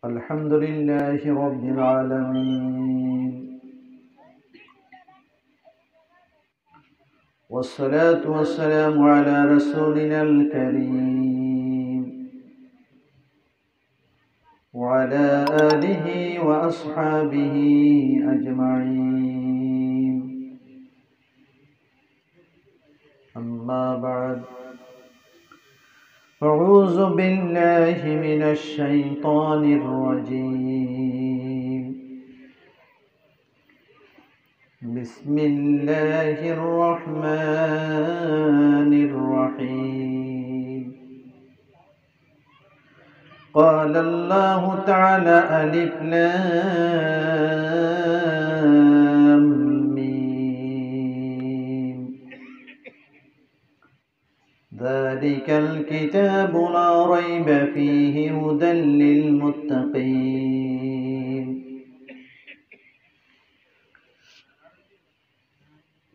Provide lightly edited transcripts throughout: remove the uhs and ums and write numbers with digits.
الحمد لله رب العالمين، والصلاة والسلام على رسولنا الكريم وعلى آله وأصحابه أجمعين. أما بعد، أعوذ بالله من الشيطان الرجيم. بسم الله الرحمن الرحيم. قال الله تعالى: ألف لام ميم، ذلك الكتاب لا ريب فيه هدى للمتقين.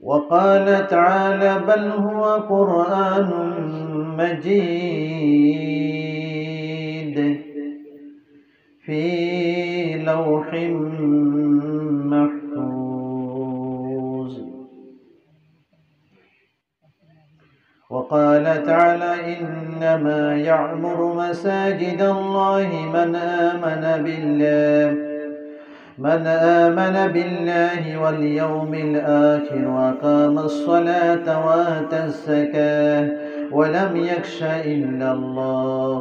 وقال تعالى: بل هو قرآن مجيد في لوح محفوظ. وقال تعالى: إنما يعمر مساجد الله من آمن بالله واليوم الآخر وأقام الصلاة وآتى الزكاة ولم يخش إلا الله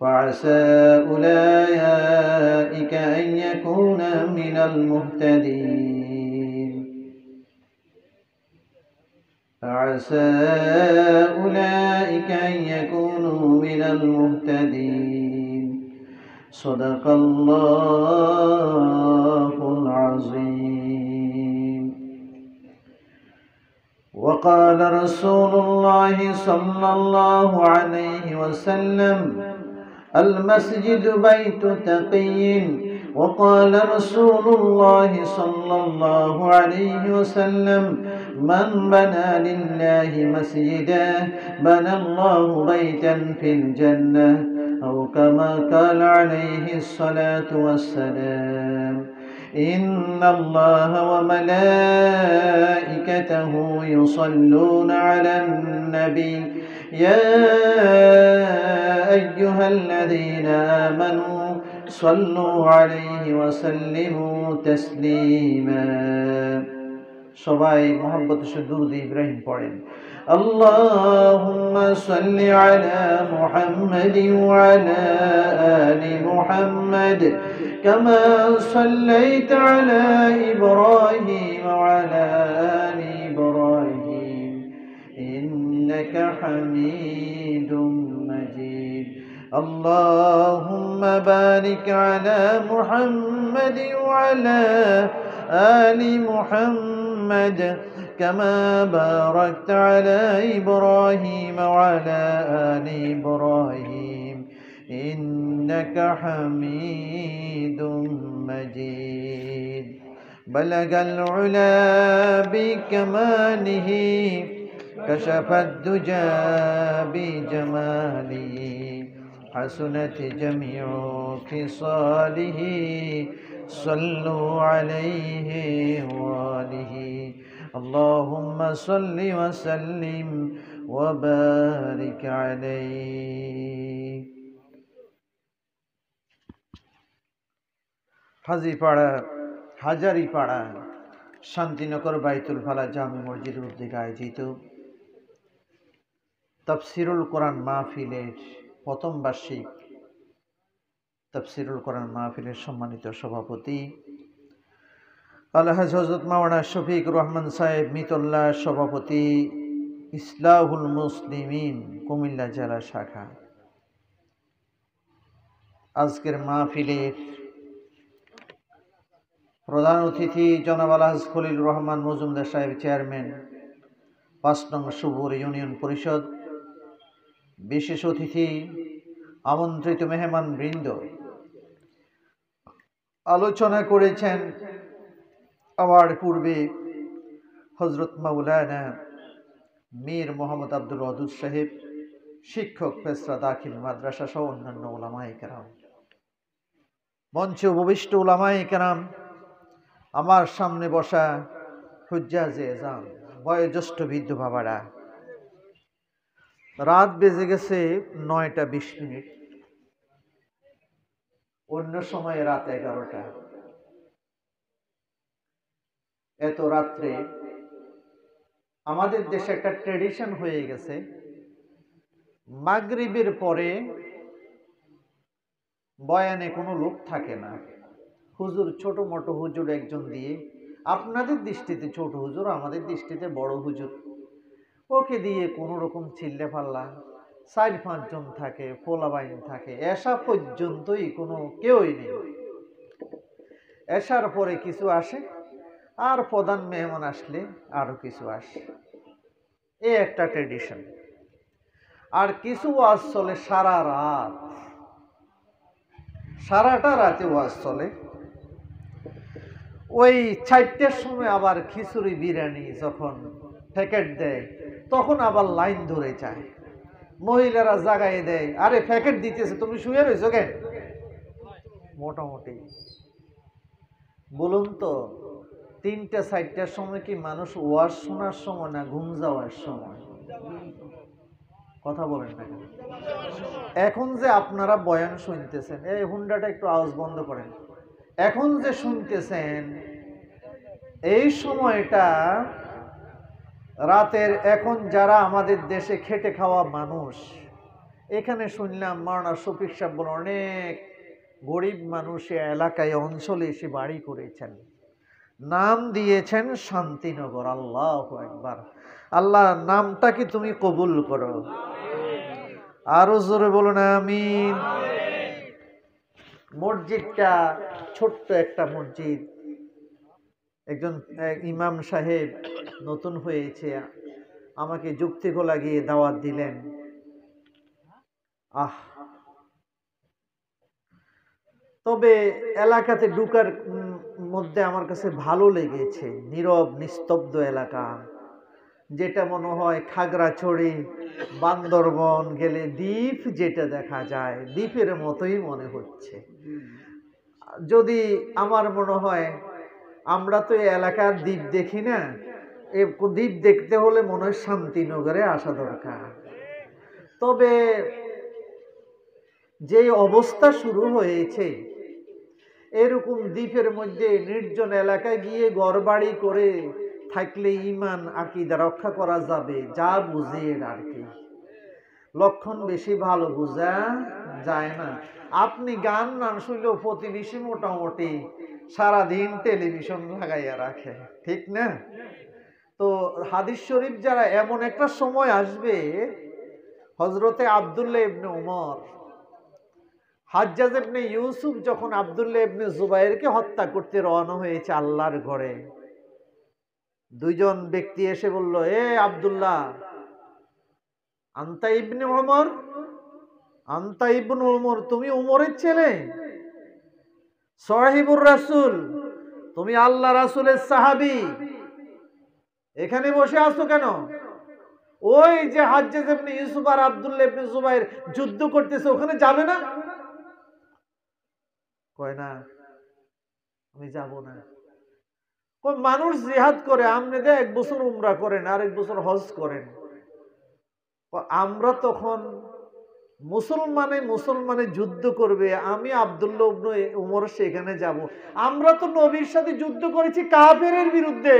فعسى أولئك أن يكونوا من المهتدين. فعسى أولئك أن يكونوا من المهتدين. صدق الله العظيم. وقال رسول الله صلى الله عليه وسلم: المسجد بيت تقي. وقال رسول الله صلى الله عليه وسلم: من بنى لله مسجدا بنى الله بيتا في الجنة، أو كما قال عليه الصلاة والسلام: إن الله وملائكته يصلون على النبي يا أيها الذين آمنوا صلوا عليه وسلموا تسليما. সবাই মোহাম্মদ দুরূদ ইব্রাহিম পড়েন। اللهم صل على محمد وعلى آل محمد كما صليت على إبراهيم وعلى آل إبراهيم إنك حميد مجيد. اللهم بارك على محمد وعلى آل محمد كما باركت على إبراهيم وعلى آل إبراهيم إنك حميد مجيد. بلغ العلا بكماله كشف الدجى بجماله حسنت جميع خصاله صلوا عليه وآله. اللهم صل وسلم وبارك عليه. হাজারিপাড়া শান্তিনগর বাইতুল ফালা জামে মসজিদের উদ্যোগে আয়োজিত তাফসিরুল কোরআন মাহফিলের প্রথম বার্ষিক তাফসিরুল কোরআন মাহফিলের সম্মানিত সভাপতি আলহাজ হযরত মাওলানা শফিকুর রহমান সাহেব মিতুল্লাহ, সভাপতি ইসলাহুল মুসলিমিন কুমিল্লা জেলা শাখা। আজকের মাহফিলের প্রধান অতিথি জনাব আলহাজ খলিল রহমান মজুমদার সাহেব, চেয়ারম্যান ৫ নং সুবুর ইউনিয়ন পরিষদ। বিশেষ অতিথি, আমন্ত্রিত মেহমান বৃন্দ। আলোচনা করেছেন আমার পূর্বে হযরত মাওলানা মীর মোহাম্মদ আব্দুল ওয়াদুদ সাহেব, শিক্ষক পেশরা দাখিল মাদ্রাসা সহ অন্যান্য উলামায়ে কেরাম। মঞ্চে উপবিষ্ট উলামায়ে কেরাম, আমার সামনে বসা হুজ্জাজে এজাম, বয়োজ্যেষ্ঠ বৃদ্ধ বাবারা, রাত বেজে গেছে 9টা 20 মিনিট, অন্য সময় রাত 11টা। এত রাত্রে আমাদের দেশে একটা ট্রেডিশন হয়ে গেছে, মাগরিবের পরে বয়ানে কোনো লোক থাকে না, হুজুর ছোট মোটো হুজুর একজন দিয়ে, আপনাদের দৃষ্টিতে ছোট হুজুর, আমাদের দৃষ্টিতে বড় হুজুর, ওকে দিয়ে কোনো রকম চিল্লে পাল্লা, 4-5 জন থাকে, পোলাবাইন থাকে, এসা পর্যন্তই কোনো কেউই নেই। এসার পরে কিছু আসে, আর প্রধান মেহমান আসলে আরো কিছু আসে, এই একটা ট্রেডিশন। আর কিছু ওয়াজ চলে সারা রাত, সারাটা রাতে ওয়াজ চলে। ওই 4টার সময় আবার খিচুড়ি বিরিয়ানি যখন প্যাকেট দেয়, তখন আবার লাইন ধরে যায়, মহিলারা জাগায় দেয়, আরে প্যাকেট দিতেছে, তুমি শুয়ে রয়েছো কেন? মোটামুটি বলুন তো, 3টা-4টার সময় কি মানুষ ওয়াজ শোনার সময় না ঘুম যাওয়ার সময়? কথা বলেন না কেন? এখন যে আপনারা বয়ান শুনতেছেন, এই হুন্ডাটা একটু আওয়াজ বন্ধ করেন, এখন যে শুনতেছেন এই সময়টা রাতের, এখন যারা আমাদের দেশে খেটে খাওয়া মানুষ, এখানে শুনলাম মাওলানা শফিক সাহেব বলে অনেক গরিব মানুষ এলাকায় অঞ্চলে এসে বাড়ি করেছেন, নাম দিয়েছেন শান্তিনগর। আল্লাহু আকবার। আল্লাহ নামটা কি তুমি কবুল করো, আরো জোরে বলুন আমিন। মসজিদটা ছোট্ট একটা মসজিদ, একজন ইমাম সাহেব নতুন হয়েছে, আমাকে যুক্তিকো লাগিয়ে দাওয়াত দিলেন। তবে এলাকাতে ঢুকার মধ্যে আমার কাছে ভালো লেগেছে, নীরব নিস্তব্ধ এলাকা, যেটা মনে হয় খাগড়াছড়ি বান্দরবন গেলে দ্বীপ যেটা দেখা যায়, দ্বীপের মতোই মনে হচ্ছে। যদি আমার মনে হয়, আমরা তো এই এলাকার দ্বীপ দেখি না, এই দ্বীপ দেখতে হলে মনে হয় শান্তিনগরে আসা দরকার। তবে যে অবস্থা শুরু হয়েছে, এরকম দ্বীপের মধ্যে নির্জন এলাকায় গিয়ে ঘরবাড়ি করে থাকলে ইমান আকীদা রক্ষা করা যাবে, যা বুঝে আর কি, লক্ষণ বেশি ভালো বোঝা যায় না। আপনি গান না শুনলেও প্রতিবেশী মোটামুটি সারাদিন টেলিভিশন লাগাইয়া রাখে, ঠিক না? তো হাদিস শরীফ যারা, এমন একটা সময় আসবে, হযরতে আব্দুল্লাহ ইবনে উমর, হাজ্জাজ ইবনে ইউসুফ যখন আব্দুল্লাহ ইবনে জুবাইরকে হত্যা করতে রওনা হয়েছে আল্লাহর ঘরে, দুইজন ব্যক্তি এসে বলল, এ আব্দুল্লাহ, আনতা ইবনে উমর, আনতা ইবনে উমর, তুমি উমরের ছেলে, সাহিবুর রাসূল, তুমি আল্লাহ রাসূলের সাহাবী, এখানে বসে আছো কেন? ওই যে হাজ্জাজ ইবনে ইউসুফ আর আব্দুল্লাহ ইবনে জুবাইর যুদ্ধ করতেছে, ওখানে যাবে না? কয় না, আমি যাব না। মানুষ জিহাদ করে, আপনি 1 বছর উমরা করেন, আরেক বছর হজ করেন, আমরা তখন মুসলমানে যুদ্ধ করবে, আমি আব্দুল্লাহ ইবনে উমর সেখানে যাব? আমরা তো নবীর সাথে যুদ্ধ করেছি কাফেরের বিরুদ্ধে,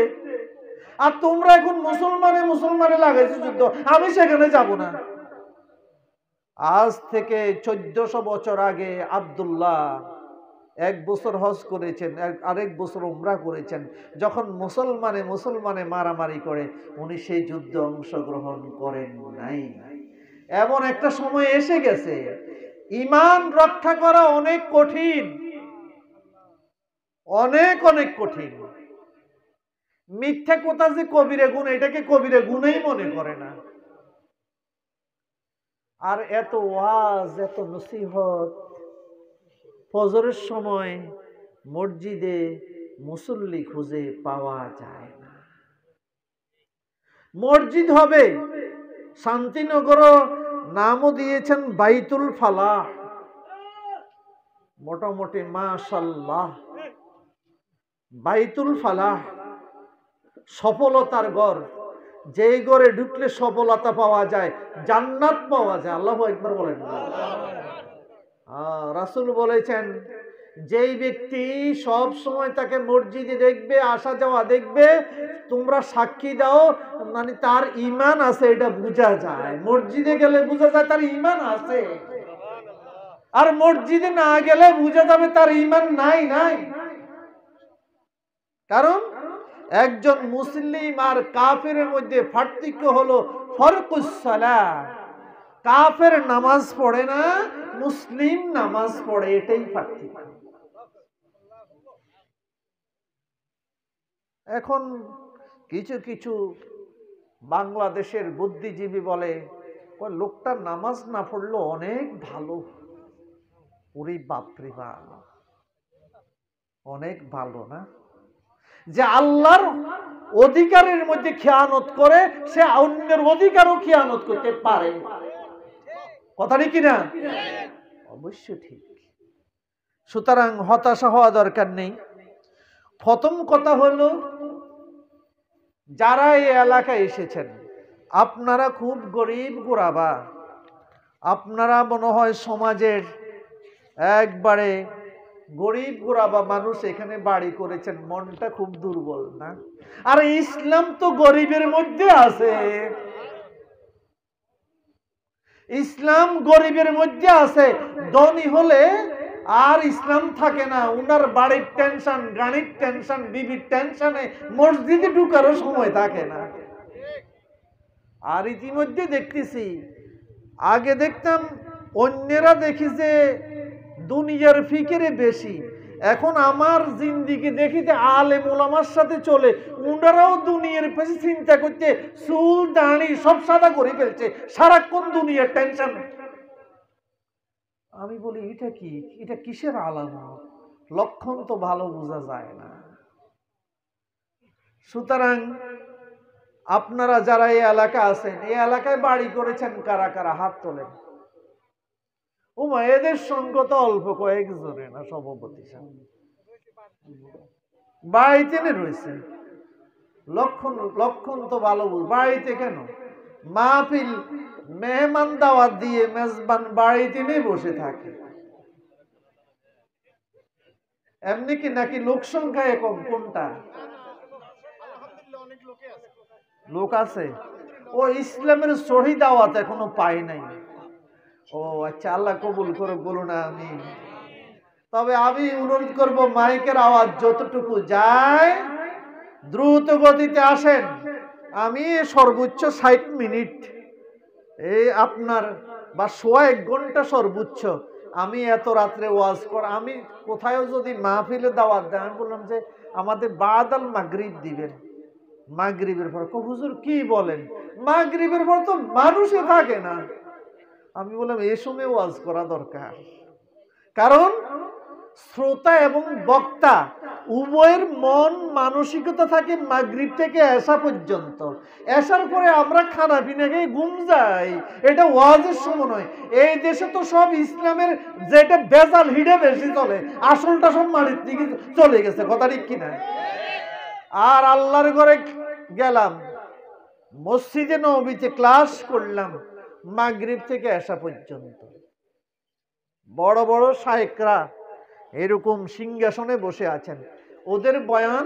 আর তোমরা এখন মুসলমানে লাগাইছো যুদ্ধ, আমি সেখানে যাব না। আজ থেকে 1400 বছর আগে আব্দুল্লাহ 1 বছর হজ করেছেন, আরেক বছর উমরা করেছেন, যখন মুসলমানে মারামারি করে, উনি সেই যুদ্ধে অংশগ্রহণ করেন নাই। এমন একটা সময় এসে গেছে, ঈমান রক্ষা করা অনেক কঠিন, অনেক কঠিন। মিথ্যা কথা যে কবিরে গুণ, এটাকে কবিরে গুণেই মনে করে না। আর এত ওয়াজ, এত নসিহত, ফজরের সময় মসজিদে মুসল্লি খুঁজে পাওয়া যায় না। মসজিদ হবে, শান্তিনগর নামও দিয়েছেন বাইতুল ফালাহ, মোটামুটি মাশাআল্লাহ বাইতুল ফালাহ সফলতার ঘর, যেই ঘরে ঢুকলে সফলতা পাওয়া যায়, জান্নাত পাওয়া যায়। আল্লাহু আকবার বলেন। রাসূল বলেছেন, যেই ব্যক্তি সব সময় তাকে মসজিদে দেখবে, আসা যাওয়া দেখবে, তোমরা সাক্ষী দাও, মানে তার ঈমান আছে, এটা বোঝা যায়। মসজিদে গেলে বোঝা যায় তার ঈমান আছে, আর মসজিদে না গেলে বোঝা যাবে তার ঈমান নাই। কারণ একজন মুসলিম আর কাফেরের মধ্যে পার্থক্য হলো ফরকুস সালাহ। কাফের নামাজ পড়ে না, মুসলিম নামাজ পড়ে, এটাই পার্থক্য। এখন কিছু কিছু বাংলাদেশের বুদ্ধিজীবী বলে, লোকটা নামাজ না পড়লো অনেক ভালো। ওরে বাপরে বাপ, অনেক ভালো না? যে আল্লাহর অধিকারের মধ্যে খেয়ানত করে, সে অন্যের অধিকারও খেয়ানত করতে পারে। কথা ঠিক কিনা? অবশ্যই ঠিক। সুতরাং হতাশা হওয়া দরকার নেই। প্রথম কথা হলো, যারা এই এলাকায় এসেছেন, আপনারা খুব গরিব গুরাবা, আপনারা মনে হয় সমাজের একবারে গরিব গুরাবা মানুষ এখানে বাড়ি করেছেন, মনটা খুব দুর্বল না? আর ইসলাম তো গরিবের মধ্যে আছে, ইসলাম গরিবের মধ্যে আছে। ধনী হলে আর ইসলাম থাকে না, উনার বাড়ির টেনশন, গাড়ির টেনশন, বিবির টেনশনে মসজিদে ঢুকারও সময় থাকে না। আর ইতিমধ্যে দেখতেছি, আগে দেখতাম অন্যেরা দেখি যে দুনিয়ার ফিকিরে বেশি, এখন আমার জিন্দিগি দেখিতে আলেম ওলামার সাথে চলে, উনারাও দুনিয়ার পেছে চিন্তা করতে, চুল দাড়ি সব সাদা করে ফেলছে, সারাক্ষণ দুনিয়ার টেনশন। আমি বলি, এটা কি? এটা কিসের আলামত? লক্ষণ তো ভালো বোঝা যায় না। সুতরাং আপনারা যারা এই এলাকা আছেন, এই এলাকায় বাড়ি করেছেন কারা কারা? হাত তোলেন। ওমা, এদের সঙ্গে তো অল্প কয়েকজনে না, সভাপতি বাড়িতে রয়েছে। লক্ষণ তো ভালো। বাড়িতে কেন? মাহফিল, মেহমান দাওয়াত দিয়ে মেজবান বাড়িতে নিয়ে বসে থাকে। এমনি কি নাকি লোক সংখ্যা কম? কোনটা? লোক আছে। ও ইসলামের সহি দাওয়াত এখনো পাই নাই। ও আচ্ছা, আল্লাহ কবুল করে, বলুন আমি। তবে আমি অনুরোধ করব, মাইকের আওয়াজ যতটুকু যায় দ্রুত গতিতে আসেন। আমি সর্বোচ্চ 60 মিনিট, এই আপনার বা সোয়া 1 ঘন্টা সর্বোচ্চ। আমি এত রাত্রে ওয়াজ কর, আমি কোথাও যদি মাহফিলে দাওয়াত দেন, আমি বললাম যে আমাদের বাদাল মাগরিব দিবেন, মাগরিবের পর। হুজুর কি বলেন? মাগরিবের পর তো মানুষই থাকে না। আমি বললাম এই সময় ওয়াজ করা দরকার, কারণ শ্রোতা এবং বক্তা উভয়ের মন মানসিকতা থাকে মাগরিব থেকে এশা পর্যন্ত। এশার পরে আমরা খানা পিনা খেয়ে ঘুম যাই, এটা ওয়াজের সময় নয়। এই দেশে তো সব ইসলামের যেটা বেজাল হিডে বেশি চলে, আসলটা সব মাটির দিকে চলে গেছে। কথা ঠিক কিনা? আর আল্লাহর ঘরে গেলাম, মসজিদে নববীতে ক্লাস করলাম মাগরিব থেকে এশা পর্যন্ত। বড় বড় শায়েখরা এরকম সিংহাসনে বসে আছেন, ওদের বয়ান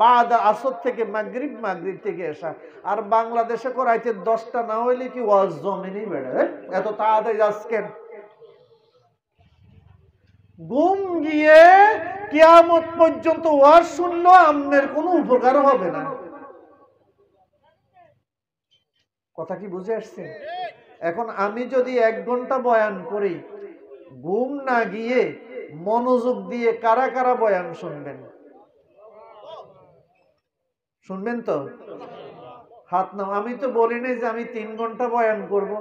বাদ আসর থেকে মাগরিব, মাগরিব থেকে এশা। আর বাংলাদেশে করাইতে 10টা না হইলে কি ওয়াজ জমেনি বেড়ে? এত তাড়াতাড়ি যাচ্ছেন। ঘুম গিয়ে কিয়ামত পর্যন্ত ওয়াজ শুনলো, আমনের কোনো উপকার হবে না। কথা কি বুঝে আসছে? এখন আমি যদি 1 ঘন্টা বয়ান করি, ঘুম না গিয়ে মনোযোগ দিয়ে কারা কারা বয়ান শুনবেন? শুনবেন তো? হাত নাও। আমি তো বলি নাই যে আমি 3 ঘন্টা বয়ান করব,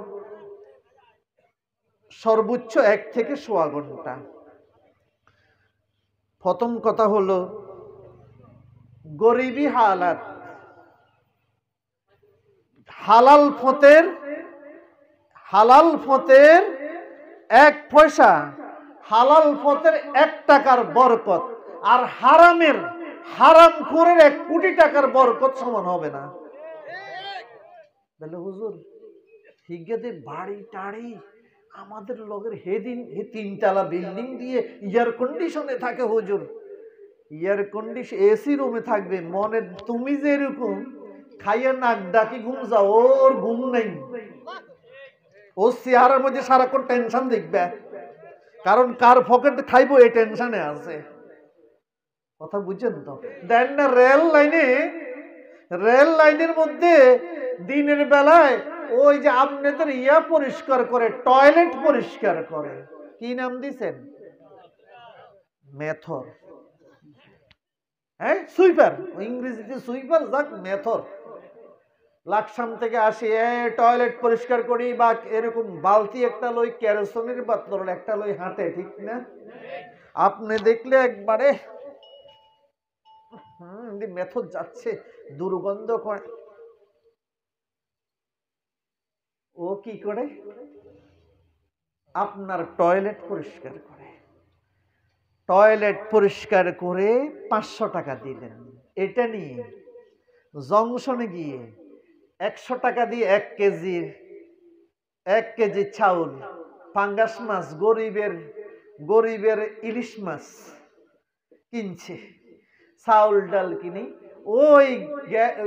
সর্বোচ্চ 1 থেকে সোয়া ঘন্টা। প্রথম কথা হলো গরিবি হালাত। হালাল ফতের 1 পয়সা হালাল পথের 1 টাকার বরকত আর হারামখোরের 1 কোটি টাকার বরকত সমান হবে না। বলে হুজুর হিগেতে বাড়ি টাড়ি আমাদের লগের হেদিন 3 তলা বিল্ডিং দিয়ে এয়ার কন্ডিশনে থাকে হুজুর, এয়ার কন্ডিশন এসি রুমে থাকবে, মনে তুমি যে এরকম খাইয়া নাক ডাকি ঘুম যাও, ওর ঘুম নেই, ও চেহারার মধ্যে সারাক্ষণ টেনশন দেখবে, কারণ কার পকেট খাইবো এই টেনশনে আছে। কথা বুঝছেন তো? দেন না রেল লাইনের মধ্যে দিনের বেলায় ওই যে আপনাদের পরিষ্কার করে, টয়লেট পরিষ্কার করে, কি নাম দিছেন? মেথর। হ্যাঁ, সুইপার, ইংরেজিতে সুইপার, যাক মেথর। লাকসাম থেকে আসি, টয়লেট পরিষ্কার করি, বা এরকম বালতি একটা লই, কেরোসিনের বোতল একটা লই হাতে, ঠিক না? আপনি দেখলে একবারে মেথর যাচ্ছে, দুর্গন্ধ করে। ও কি করে? আপনার টয়লেট পরিষ্কার করে, টয়লেট পরিষ্কার করে 500 টাকা দিলেন, এটা নিয়ে জংশনে গিয়ে 100 টাকা দিয়ে 1 কেজি চাউল, পাঙ্গাস মাছ, গরিবের ইলিশ মাছ কিনছে, চাউল ডাল কিনে ওই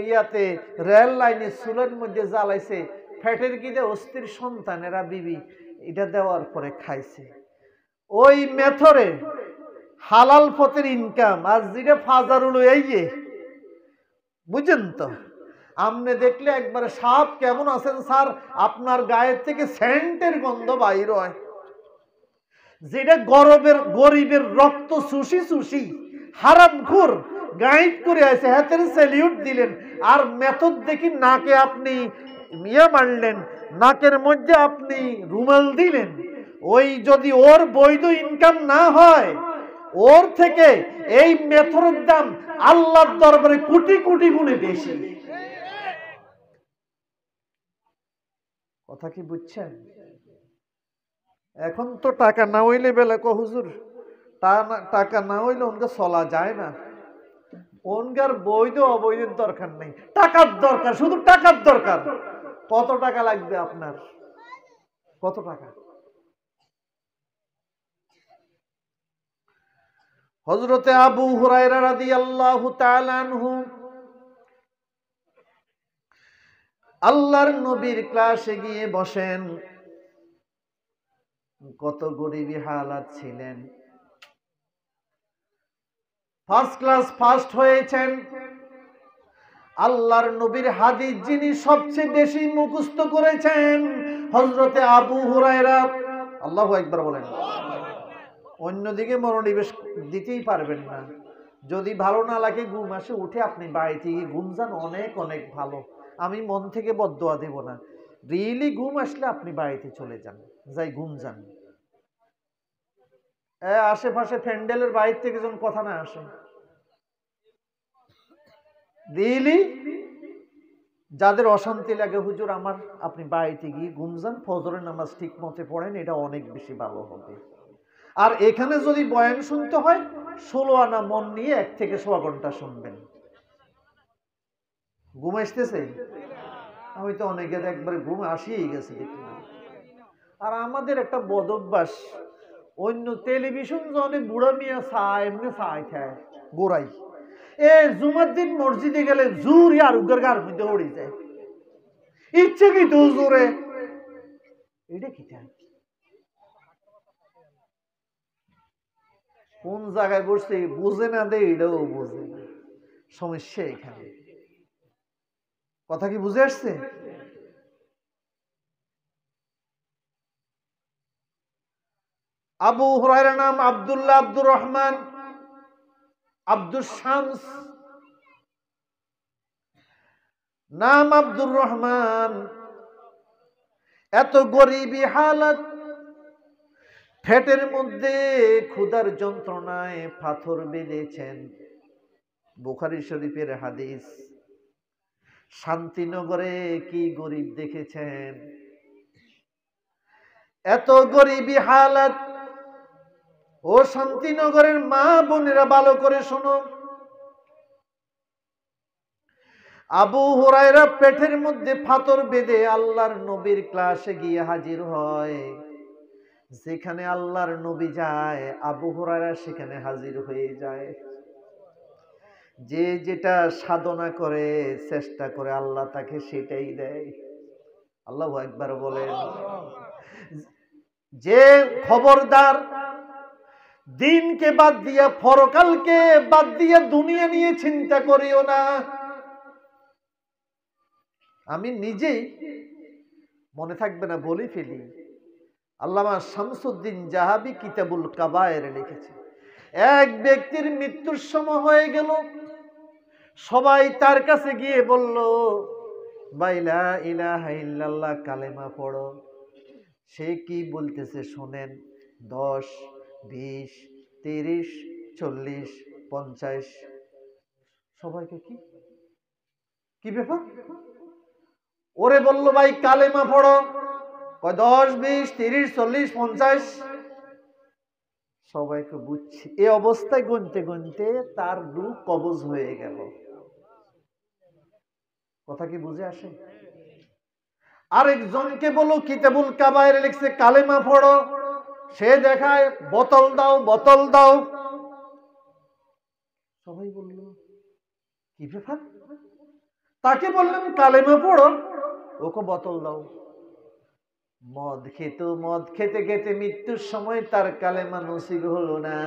ইয়াতে রেল লাইনে চুলের মধ্যে জ্বালাইছে, ফ্যাটের গিদে অস্থির সন্তানেরা বিবি এটা দেওয়ার পরে খাইছে। ওই মেথরে হালাল পথের ইনকাম, আর যেটা ফাজারুল এই, বুঝেন তো? আপনি দেখলে একবারে সাপ কেমন আছেন স্যার, আপনার গায়ের থেকে সেন্টের গন্ধ বাইর হয়, যেটা গরিবের রক্ত চুষি হারামখোর গাইড করে আছে, হাতের স্যালিউট দিলেন, আর মেথড দেখি নাকে আপনি মারলেন, নাকের মধ্যে আপনি রুমাল দিলেন। ওই যদি ওর বৈধ ইনকাম না হয়, ওর থেকে এই মেথরের দাম আল্লাহর দরবারে কোটি কোটি গুণে বেশি। কথা কি বুঝছেন? এখন তো টাকা না হইলে বেলা হুজুর, টাকা না হইলে ওনকে চলা যায় না, ওনকার বৈধ অবৈধের দরকার নেই, টাকার দরকার, শুধু টাকার দরকার। কত টাকা লাগবে আপনার? কত টাকা? হযরতে আবু হুরায়রা রাদিয়াল্লাহু তাআলা আনহু আল্লাহর নবীর ক্লাসে গিয়ে বসেন। কত গরিবী হালাত ছিলেন, ফার্স্ট ক্লাস ফার্স্ট হয়েছেন। আল্লাহর নবীর হাদিস যিনি সবচেয়ে বেশি মুখস্থ করেছেন, হযরতে আবু হুরায়রা। আল্লাহু আকবার বলেন। অন্যদিকে মনোনিবেশ দিতেই পারবেন না। যদি ভালো না লাগে, ঘুম আসে, উঠে আপনি বাড়িতে গিয়ে ঘুম যান, অনেক অনেক ভালো। আমি মন থেকে বদদোয়া দেব না, রিয়েলি ঘুম আসলে আপনি বাড়িতে চলে যান, যাই ঘুম যান। আশেপাশে প্যান্ডেলের বাইরে থেকে যেন কথা না আসে। রিয়েলি যাদের অশান্তি লাগে, হুজুর আমার, আপনি বাড়িতে গিয়ে ঘুম যান, ফজরের নামাজ ঠিক মতে পড়েন, এটা অনেক বেশি ভালো হবে। আর এখানে যদি বয়ান শুনতে হয়, 16 আনা মন নিয়ে 1 থেকে 1.25 ঘন্টা শুনবেন। ঘুম আসতেছে? আমি তো অনেকের একবারে ঘুম আসিয়েই গেছে দেখি। আর আমাদের একটা বদ অভ্যাস, অন্য টেলিভিশন অনেক বুড়া মিয়া চায়, এমনি চায় খায় গোড়াই, জুমার দিন মসজিদে গেলে জোর আর উগ্র গার মধ্যে উড়ে যায়, ইচ্ছে কি তো জোরে, এটা কি চায়, কোন জায়গায় বসছে বুঝে না দে, এটাও বোঝে না, সমস্যা এখানে। কথা কি বুঝে আসছে? আবু হুরায়রার নাম আব্দুল্লাহ আব্দুর রহমান আব্দুস শামস, নাম আব্দুর রহমান। এত গরিবী হালাত, পেটের মধ্যে ক্ষুধার যন্ত্রণায় পাথর বেঁধেছেন। বুখারী শরীফের হাদিস। শান্তিনগরে কি গরিব দেখেছেন? এত গরিবী হালাত, ও শান্তিনগরের মা বোনেরা ভালো করে শোনো, আবু হুরায়রা পেটের মধ্যে পাথর বেঁধে আল্লাহর নবীর ক্লাসে গিয়ে হাজির হয়। যেখানে আল্লাহর নবী যায় আবু হুরায়রা সেখানে হাজির হয়ে যায়। যে যেটা সাধনা করে চেষ্টা করে আল্লাহ তাকে সেটাই দেয়। আল্লাহু আকবার বলেন। যে খবরদার দিনকে বাদ দিয়া পরকালকে বাদ দিয়া দুনিয়া নিয়ে চিন্তা করিও না। আমি নিজেই মনে থাকবে না বলে ফেলি, আল্লামা শামসুদ্দিন জাহাবি কিতাবুল কাবায়ের লিখেছে, এক ব্যক্তির মৃত্যুর সময় হয়ে গেল, সবাই তার কাছে গিয়ে বলল, লা ইলাহা ইল্লাল্লাহ কালেমা পড়ো। সে কি বলতেছে শোনেন, 10, 20, 30, 40, 50 সবাইকে কি ব্যাপার? ওরে বলল ভাই কালেমা পড়ো। 10, 20, 30, 40, 50 সবাইকে বুঝছি। এ অবস্থায় গুনতে গুনতে তার রূহ কবজ হয়ে গেল। কথা কি বুঝে আসে? আরেকজনকে বলো কিতাবুল কাবায়ের লিখছে কালেমা পড়ো। সে দেখায় বোতল দাও বোতল দাও। সবাই বলল কি ব্যাপার? তাকে বললাম কালেমা পড়ো, ওকে বোতল দাও। মদ খেত, মদ খেতে খেতে মৃত্যুর সময় তার কালেমা নসিব হলো না,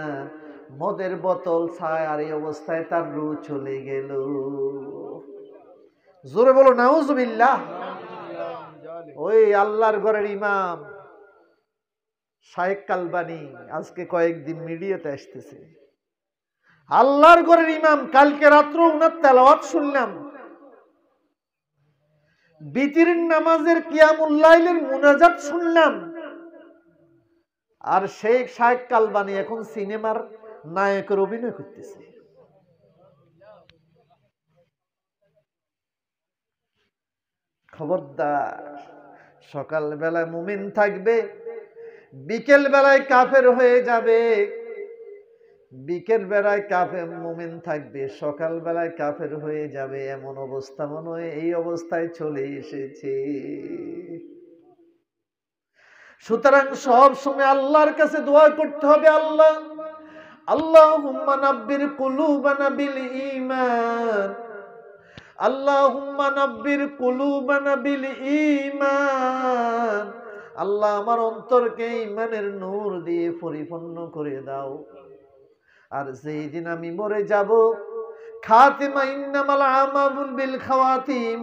মদের বোতল ছায়, আর এই অবস্থায় তার রূহ চলে গেল। জোরে বলো নাউজুবিল্লাহ। ওই আল্লাহর ঘরের ইমাম শায়েখ কালবানি আজকে কয়েকদিন মিডিয়াতে আসতেছে। আল্লাহর ঘরের ইমাম, কালকে রাত্র উনার তেলাওয়াত শুনলাম, বিতিরের নামাজের কিয়ামুল লাইলের মুনাজাত শুনলাম। আর শেখ শায়েখ কালবানি এখন সিনেমার নায়কের অভিনয় করতেছে। খবরদার, সকাল বেলায় মুমিন থাকবে, বিকেল বেলায় কাফের হয়ে যাবে। বিকেল বেলায় কাফের মুমিন থাকবে, সকাল বেলায় কাফের হয়ে যাবে। এমন অবস্থা মনে হয় এই অবস্থায় চলে এসেছে। সুতরাং সব সময় আল্লাহর কাছে দোয়া করতে হবে, আল্লাহ আল্লাহুম্মা নাব্বির কুলুবানা বিল ঈমান, আল্লাহুম্মা নাব্বির কুলুবানা বিল ঈমান। আল্লাহ আমার অন্তরকে ঈমানের নূর দিয়ে পরিপূর্ণ করে দাও। আর যেই দিন আমি মরে যাব, খাতিমা ইন্নামাল আমালু বিল খাওয়াতিম,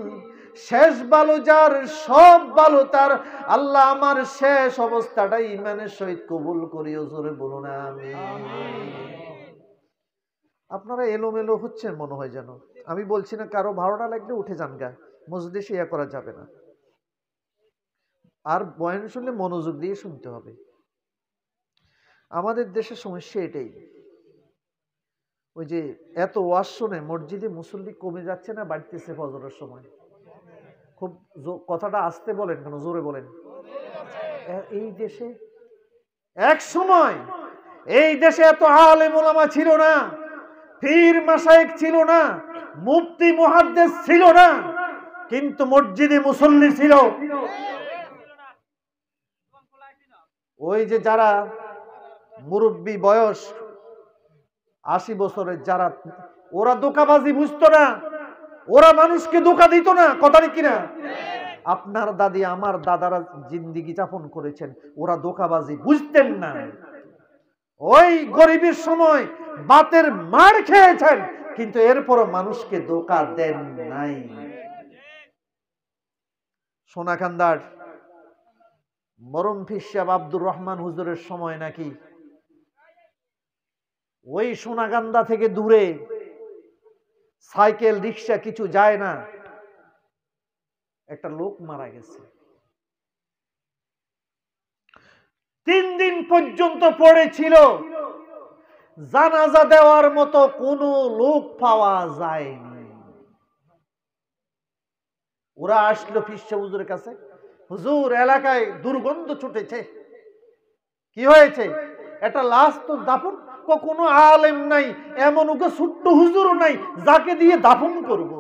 শেষ ভালো যার সব ভালো তার। আল্লাহ আমার শেষ অবস্থাটা ঈমানের সহিত কবুল করিও। জোরে বলুন আমিন। আপনারা এলোমেলো হচ্ছেন মনে হয় যেন। আমি বলছি না, কারো ভালো না লাগলে উঠে যান গা, মজলিসে ইয়া করা যাবে না। আর বয়ান শুনলে মনোযোগ দিয়ে শুনতে হবে। আমাদের দেশের সমস্যা এটাই, ওই যে এত ওয়াজ শুনে মসজিদে মুসল্লি কমে যাচ্ছে না, বাড়তেছে ফজরের সময়। খুব কথাটা আস্তে বলেন কেন, জোরে বলেন। এই দেশে এক সময় এই দেশে এত আলেম ওলামা ছিল না, পীর মাশায়েখ ছিল না, মুফতি মুহাদ্দিস ছিল না, কিন্তু মসজিদে মুসল্লি ছিল। ওই যে যারা মুরব্বী বয়স 80 বছরের যারা, ওরা ধোঁকাবাজি বুঝতো না, ওরা মানুষকে ধোঁকা দিত না। কথা কিনা? আপনার দাদি আমার দাদারা জিন্দিগি যাপন করেছেন, ওরা ধোঁকাবাজি বুঝতেন না। ওই গরিবের সময় বাতের মার খেয়েছেন, কিন্তু এরপরও মানুষকে ধোঁকা দেন নাই। সোনাকান্দার মরম পীর সাহেব আব্দুর রহমান হুজুরের সময় নাকি ওই সোনাকান্দা থেকে দূরে সাইকেল রিক্সা কিছু যায় না, একটা লোক মারা গেছে। 3 দিন পর্যন্ত পড়েছিল, জানাজা দেওয়ার মতো কোনো লোক পাওয়া যায়নি। ওরা আসলো পীর সাহেব হুজুরের কাছে, হুজুর এলাকায় দুর্গন্ধ ছুটেছে। কি হয়েছে? এটা লাশ তো দাফন, কোনো আলেম নাই, এমন ওকে ছোট্ট হুজুরও নাই যাকে দিয়ে দাফন করব।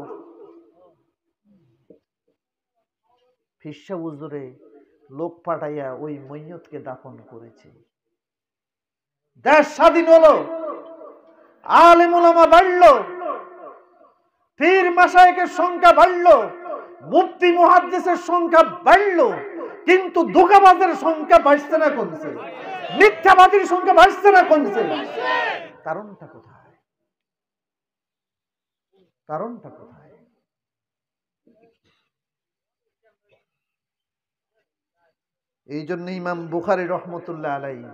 ফিরসা হুজুরে লোক পাঠাইয়া ওই মৈয়তকে দাফন করেছে। দেশ স্বাধীন হলো, আলেম ওলামা বাড়লো, পীর মাশায়েখের সংখ্যা বাড়লো, মুফতি মুহাদ্দিসের সংখ্যা বাড়লো, কিন্তু ধোঁকাবাজের সংখ্যা বাড়ছে না কমছে? মিথ্যাবাদীর সংখ্যা বাড়ছে না কমছে? কারণটা কোথায়? কারণটা কোথায়? এই জন্য ইমাম বুখারী রহমতুল্লাহ আলাইহি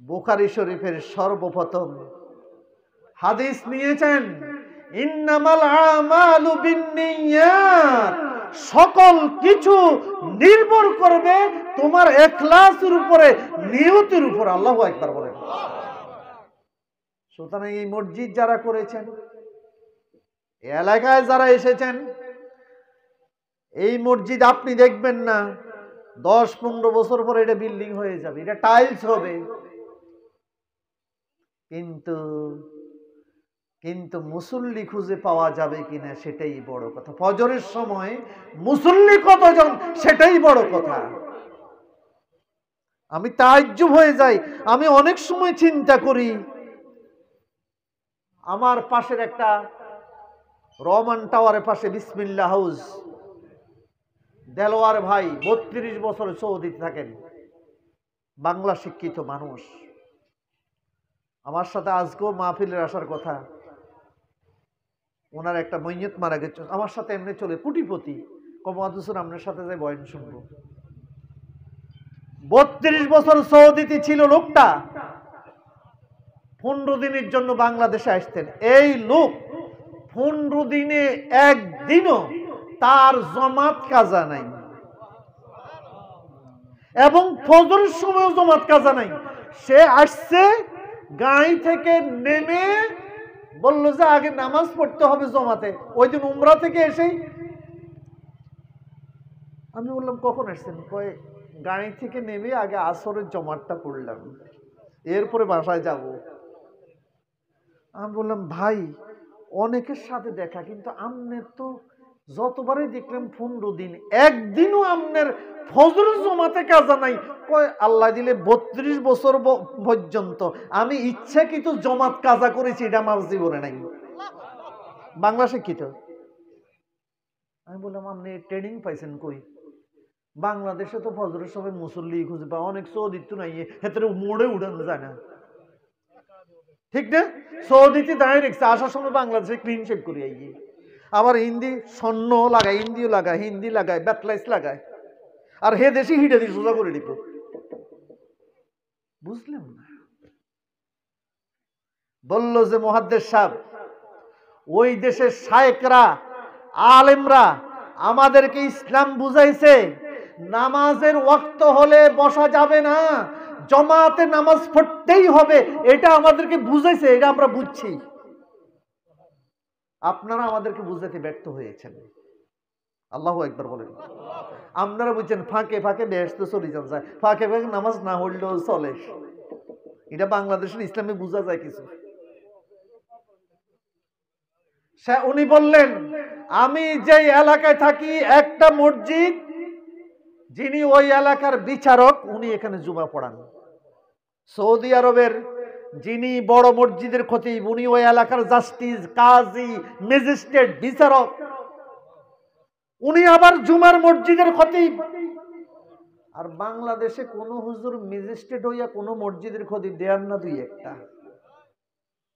বুখারী শরীফের সর্বপ্রথম হাদিস নিয়েছেন, ইন্নামাল আমালু বিন্নিয়াত, সকল কিছু নির্ভর করবে তোমার ইখলাসের উপরে, নিয়তের উপর। আল্লাহু আকবার বলেন। সুতরাং এই মসজিদ যারা করেছেন, এলাকায় যারা এসেছেন, এই মসজিদ আপনি দেখবেন না 10-15 বছর পরে এটা বিল্ডিং হয়ে যাবে, এটা টাইলস হবে, কিন্তু মুসল্লি খুঁজে পাওয়া যাবে কিনা সেটাই বড় কথা। ফজরের সময় মুসল্লি কতজন সেটাই বড় কথা। আমি তাজ্জুব হয়ে যাই, আমি অনেক সময় চিন্তা করি, আমার পাশের একটা রহমান টাওয়ারের পাশে বিসমিল্লাহ হাউস, দেলোয়ার ভাই 32 বছর সৌদিতে থাকেন, বাংলা শিক্ষিত মানুষ, আমার সাথে আজকেও মাহফিলের আসার কথা। ওনার একটা মৈয়ত মারা গেছে, আমার সাথে এমনি চলে, কোটিপতি, কমাদুসুর আপনার সাথে যাই বয়ান শুনবো। 32 বছর সৌদিতে ছিল লোকটা, 15 দিনের জন্য বাংলাদেশে আসতেন। এই লোক 15 দিনে একদিনও তার জমাত কাজা নাই, এবং ফজরের সময়ও জমাত কাজা নাই। সে আসছে, গাড়ি থেকে নেমে বললো যে আগে নামাজ পড়তে হবে জমাতে। ওই দিন উমরা থেকে এসেই আমি বললাম কখন আসছেন? কয় গাড়ি থেকে নেমে আগে আসরের জমাতটা পড়লাম, এরপরে বাসায় যাব। আমি বললাম ভাই, অনেকের সাথে দেখা, কিন্তু আমনের তো যতবারই দেখলাম 15 দিন, একদিনও আমনের ফজরের জমাতে কাজা নাই। কয় আল্লাহ দিলে 32 বছর পর্যন্ত আমি ইচ্ছাকৃত জমাত কাজা করেছি, এটা আমার জীবনে নাই। বাংলা শিক্ষিত। আমি বললাম আপনি ট্রেনিং পাইছেন কই? বাংলাদেশে তো ফজরের সময় মুসল্লি খুঁজে পাওয়া, অনেক সৌদিত নাই, হেতরে মোড়ে উড়ানো যায় না, ঠিক না? সৌদিতে দাঁড়িয়ে রেখেছে, আসার সময় বাংলাদেশে ক্লিন শেপ করে আইয়ে, আবার হিন্দি স্বর্ণ লাগায়, হিন্দিও লাগায়, হিন্দি লাগায়, ব্যাকলাইস লাগায়, আর হে দেশে হিটে দিয়ে সোজা করে দিত। বুঝলাম না। বলল যে মুহাদ্দিস সাহেব, ওই দেশের শায়েখরা আলেমরা আমাদেরকে ইসলাম বুঝাইছে, নামাজের ওয়াক্ত হলে বসা যাবে না, জমাতে নামাজ পড়তেই হবে, এটা আমাদেরকে বুঝাইছে, এটা আমরা বুঝছি। আপনারা আমাদেরকে বুঝাতে ব্যর্থ হয়েছেন। আল্লাহু আকবার বলেন। আপনারা বুঝছেন ফাঁকে ফাঁকে বেহেশতে চলে যান যায়, ফাঁকে ফাঁকে নামাজ না পড়লেও চলে, এটা বাংলাদেশের ইসলামে বোঝা যায় কিছু। উনি বললেন, আমি যে এলাকায় থাকি একটা মসজিদ, যিনি ওই এলাকার বিচারক, উনি এখানে জুমা পড়ান। সৌদি আরবের যিনি বড় মসজিদের খতিব, উনি ওই এলাকার জাস্টিস, কাজী, ম্যাজিস্ট্রেট, বিচারক, উনি আবার জুমার মসজিদের খতিব। আর বাংলাদেশে কোন হুজুর ম্যাজিস্ট্রেট হইয়া কোন মসজিদের খতিব দেয়ার না? দুই একটা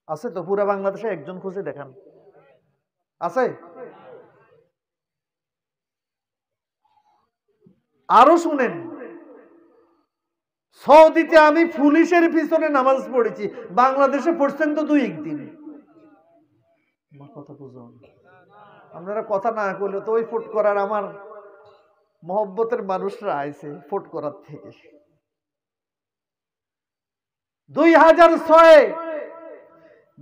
আছে তো, পুরা বাংলাদেশে একজন খুঁজে দেখান, আছে? আরো শুনেন, সৌদিতে আমি পুলিশের পিছনে নামাজ পড়েছি, বাংলাদেশে পড়ছেন তো 2-1 দিন। কথা বুঝুন, আপনারা কথা না বললে তো ওই ফুট করার আমার মহব্বতের মানুষরা আইছে ফুট করার থেকে। 2006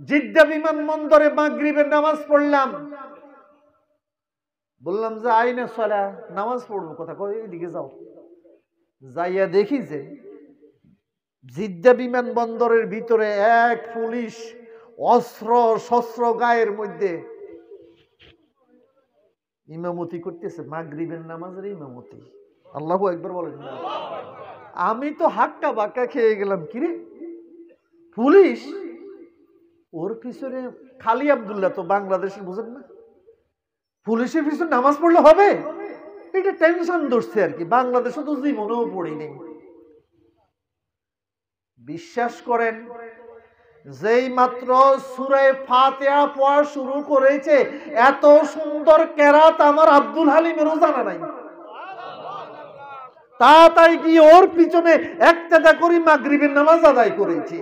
জিদ্দা বিমানবন্দরে মাগরিবের নামাজ পড়লাম। বললাম যে আইনে সালাহ, নামাজ পড়বো, কথা কই এদিকে যাও। যাইয়া দেখি যে জিদ্দা বিমানবন্দরের ভিতরে এক পুলিশ অস্ত্র শস্ত্র গায়ের মধ্যে ইমামতি করতেছে, মাগরিবের নামাজের ইমামতি। আল্লাহু আকবার বলেন না। আমি তো হাক্কা বাক্কা খেয়ে গেলাম, কিরে পুলিশ, ওর পিছনে খালি আব্দুল্লাহ তো বাংলাদেশে, বুঝেন না, পুলিশের পিছনে নামাজ পড়লে হবে, এটা টেনশন ধরছে আর কি। বাংলাদেশে তো জীবনেও পড়ি নেই। বিশ্বাস করেন, যেই মাত্র সূরা ফাতিহা পড়া শুরু করেছে, এত সুন্দর কেরাত আমার আব্দুল হালিমেরও জানা নাই। তাই কি ওর পিছনে একটা করে মাগরিবের নামাজ আদায় করেছি।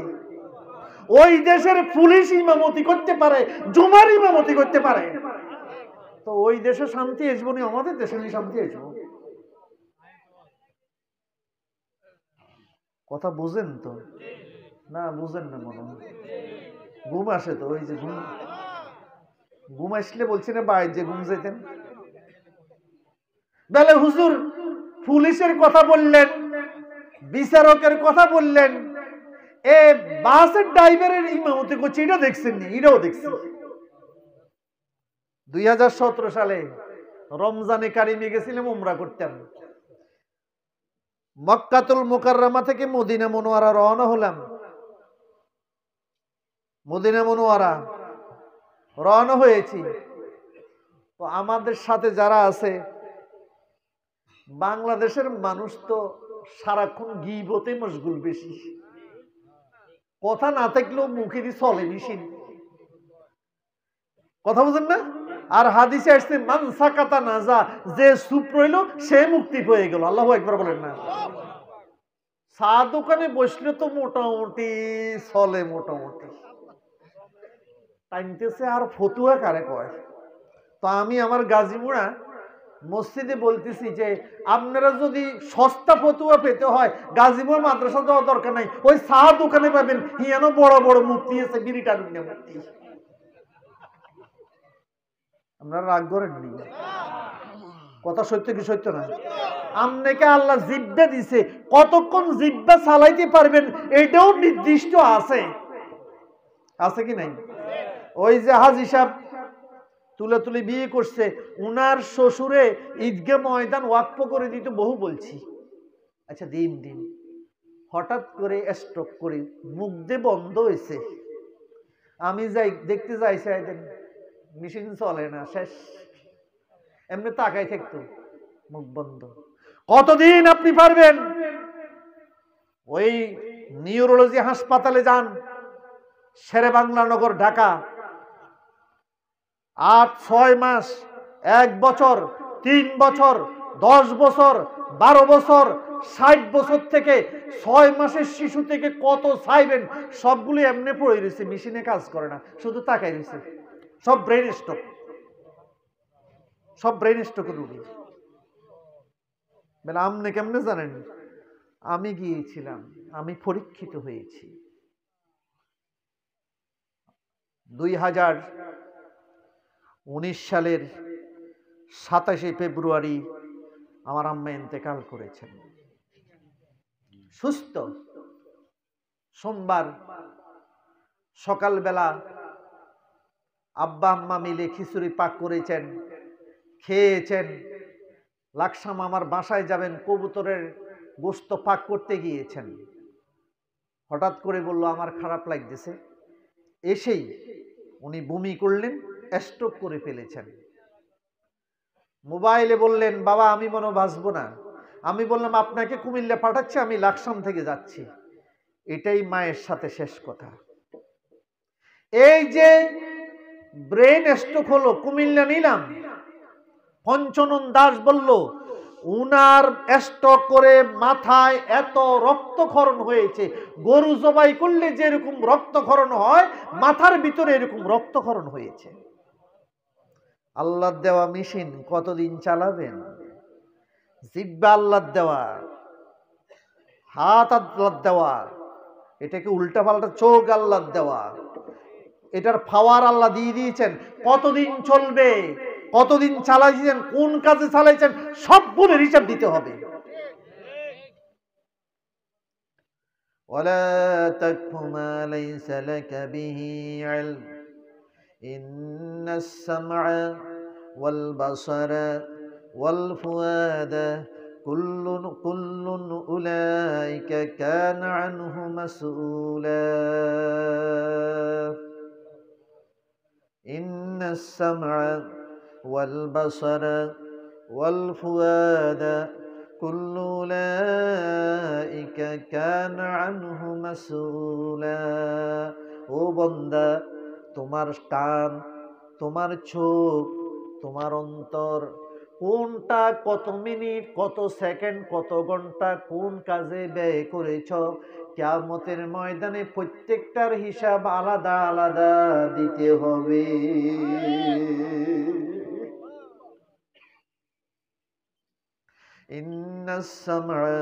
ওই দেশের পুলিশ ইমামতি করতে পারে, জুমার ইমামতি করতে পারে, তো ওই দেশে শান্তি আসবো না, আমাদের দেশে শান্তি আসবো। কথা বুঝেন তো? না বুঝেন না মনে হয়। ঘুম আসে তো, ওই যে ঘুম আসলে বলছি না বাইরে যে ঘুম যেতেন। তাহলে হুজুর পুলিশের কথা বললেন, বিচারকের কথা বললেন, এ বাসের ড্রাইভারের ইমামতি করছে, এটা দেখছেন নি? এটাও দেখছি। 2017 সালে রমজানে কারিমে গেছিলাম, উমরা করতাম। মক্কাতুল মুকাররমা থেকে মদিনা মুনওয়ারা রওনা হলাম। মদিনা মুনওয়ারা রওনা হয়েছি, তো আমাদের সাথে যারা আছে, বাংলাদেশের মানুষ তো সারাক্ষণ গীবতে মশগুল বেশি, কথা না থাকলেও মুখে দিয়ে চলে মেশিন, কথা বুঝেন না? আর হাদিসে আসছে মান সাকাতা নাজা, যে চুপ রইল সে মুক্তি পেয়ে গেল। আল্লাহু আকবার বলেন না। চা দোকানে বসলে তো মোটামুটি চলে, মোটামুটি টাইমতেছে, আর ফতুয়া কারে কয়। তো আমি আমার গাজীমুড়া মসজিদে বলতেছি যে আপনারা যদি সস্তা ফতুয়া পেতে হয়, গাজীপুর মাদ্রাসা যাওয়া দরকার নাই, ওই চা দোকানে পাবেন, হিয়ানো বড় বড় মুফতি আছে, বিড়িটা মুফতি। আপনারা রাগ করেন নি? কথা সত্য কি সত্য না? আপনাকে আল্লাহ জিব্বা দিছে, কতক্ষণ জিব্বা চালাইতে পারবেন এটাও নির্দিষ্ট আছে, আছে কি নাই? ওই যে হাজী সাহেব তুলে তুলে বিয়ে করছে, উনার শ্বশুরে ঈদগাহ ময়দান ওয়াকফ করে দিতে বহু বলছি, আচ্ছা দিন দিন, হঠাৎ করে স্ট্রোক করে মুখ দিয়ে বন্ধ হয়েছে। আমি যাই দেখতে যাইছি, মেশিন চলে না, শেষ। এমনি তাকাই থাকতো, মুখ বন্ধ। কতদিন আপনি পারবেন? ওই নিউরোলজি হাসপাতালে যান, শেরে বাংলা নগর, ঢাকা। 8-6 মাস, 1 বছর, 3 বছর, 10 বছর, 12 বছর, 60 বছর থেকে 6 মাসের শিশু থেকে কত চাইবেন, সবগুলো এমনি পড়ে রয়েছে, মেশিনে কাজ করে না, শুধু তাকাই রয়েছে। সব ব্রেন স্ট্রোক, সব ব্রেন স্ট্রোক রোগী। বলে আপনি কেমনে জানেন? আমি গিয়েছিলাম, আমি পরীক্ষিত হয়েছি। 2019 সালের 27শে ফেব্রুয়ারি আমার আম্মা ইন্তেকাল করেছেন, সুস্থ। সোমবার সকালবেলা আব্বা আম্মা মিলে খিচুড়ি পাক করেছেন, খেয়েছেন। লাকসাম আমার বাসায় যাবেন, কবুতরের গোশত পাক করতে গিয়েছেন। হঠাৎ করে বলল আমার খারাপ লাগতেছে। এসেই উনি বমি করলেন, স্ট্রোক করে ফেলেছেন। মোবাইলে বললেন বাবা আমি মনে বাঁচবো না। আমি বললাম আপনাকে কুমিল্লা পাঠাচ্ছি, আমি লাকসাম থেকে যাচ্ছি। এটাই মায়ের সাথে শেষ কথা। এই যে ব্রেন স্ট্রোক হলো, কুমিল্লা নিলাম, পঞ্চনন দাস বলল উনার স্ট্রোক করে মাথায় এত রক্তক্ষরণ হয়েছে, গরু জবাই করলে যেরকম রক্তক্ষরণ হয় মাথার ভিতরে এরকম রক্তক্ষরণ হয়েছে। আল্লাহর দেওয়া মেশিন কতদিন চালাবেন? জিহ্বা আল্লাহর দেওয়া, হাত আল্লাহর দেওয়া, এটাকে উল্টা পাল্টা চোখ আল্লাহর দেওয়া, এটার পাওয়ার আল্লাহ দিয়ে দিয়েছেন। কতদিন চলবে, কতদিন চালাইছেন, কোন কাজে চালাইছেন, সবগুলোর হিসাব দিতে হবে। ولا تقف ما ليس لك به علم إن السمع والبصر والفؤاد كل أولئك كان عنه مسؤولا إن السمع والبصر والفؤاد كل أولئك كان عنه مسؤولا ও বান্দা তোমার কান তোমার চোখ তোমার অন্তর কোনটা কত মিনিট কত সেকেন্ড কত ঘন্টা কোন কাজে ব্যয় করেছ কিয়ামতের ময়দানে প্রত্যেকটার হিসাব আলাদা আলাদা দিতে হবে ইন্নাস সামআ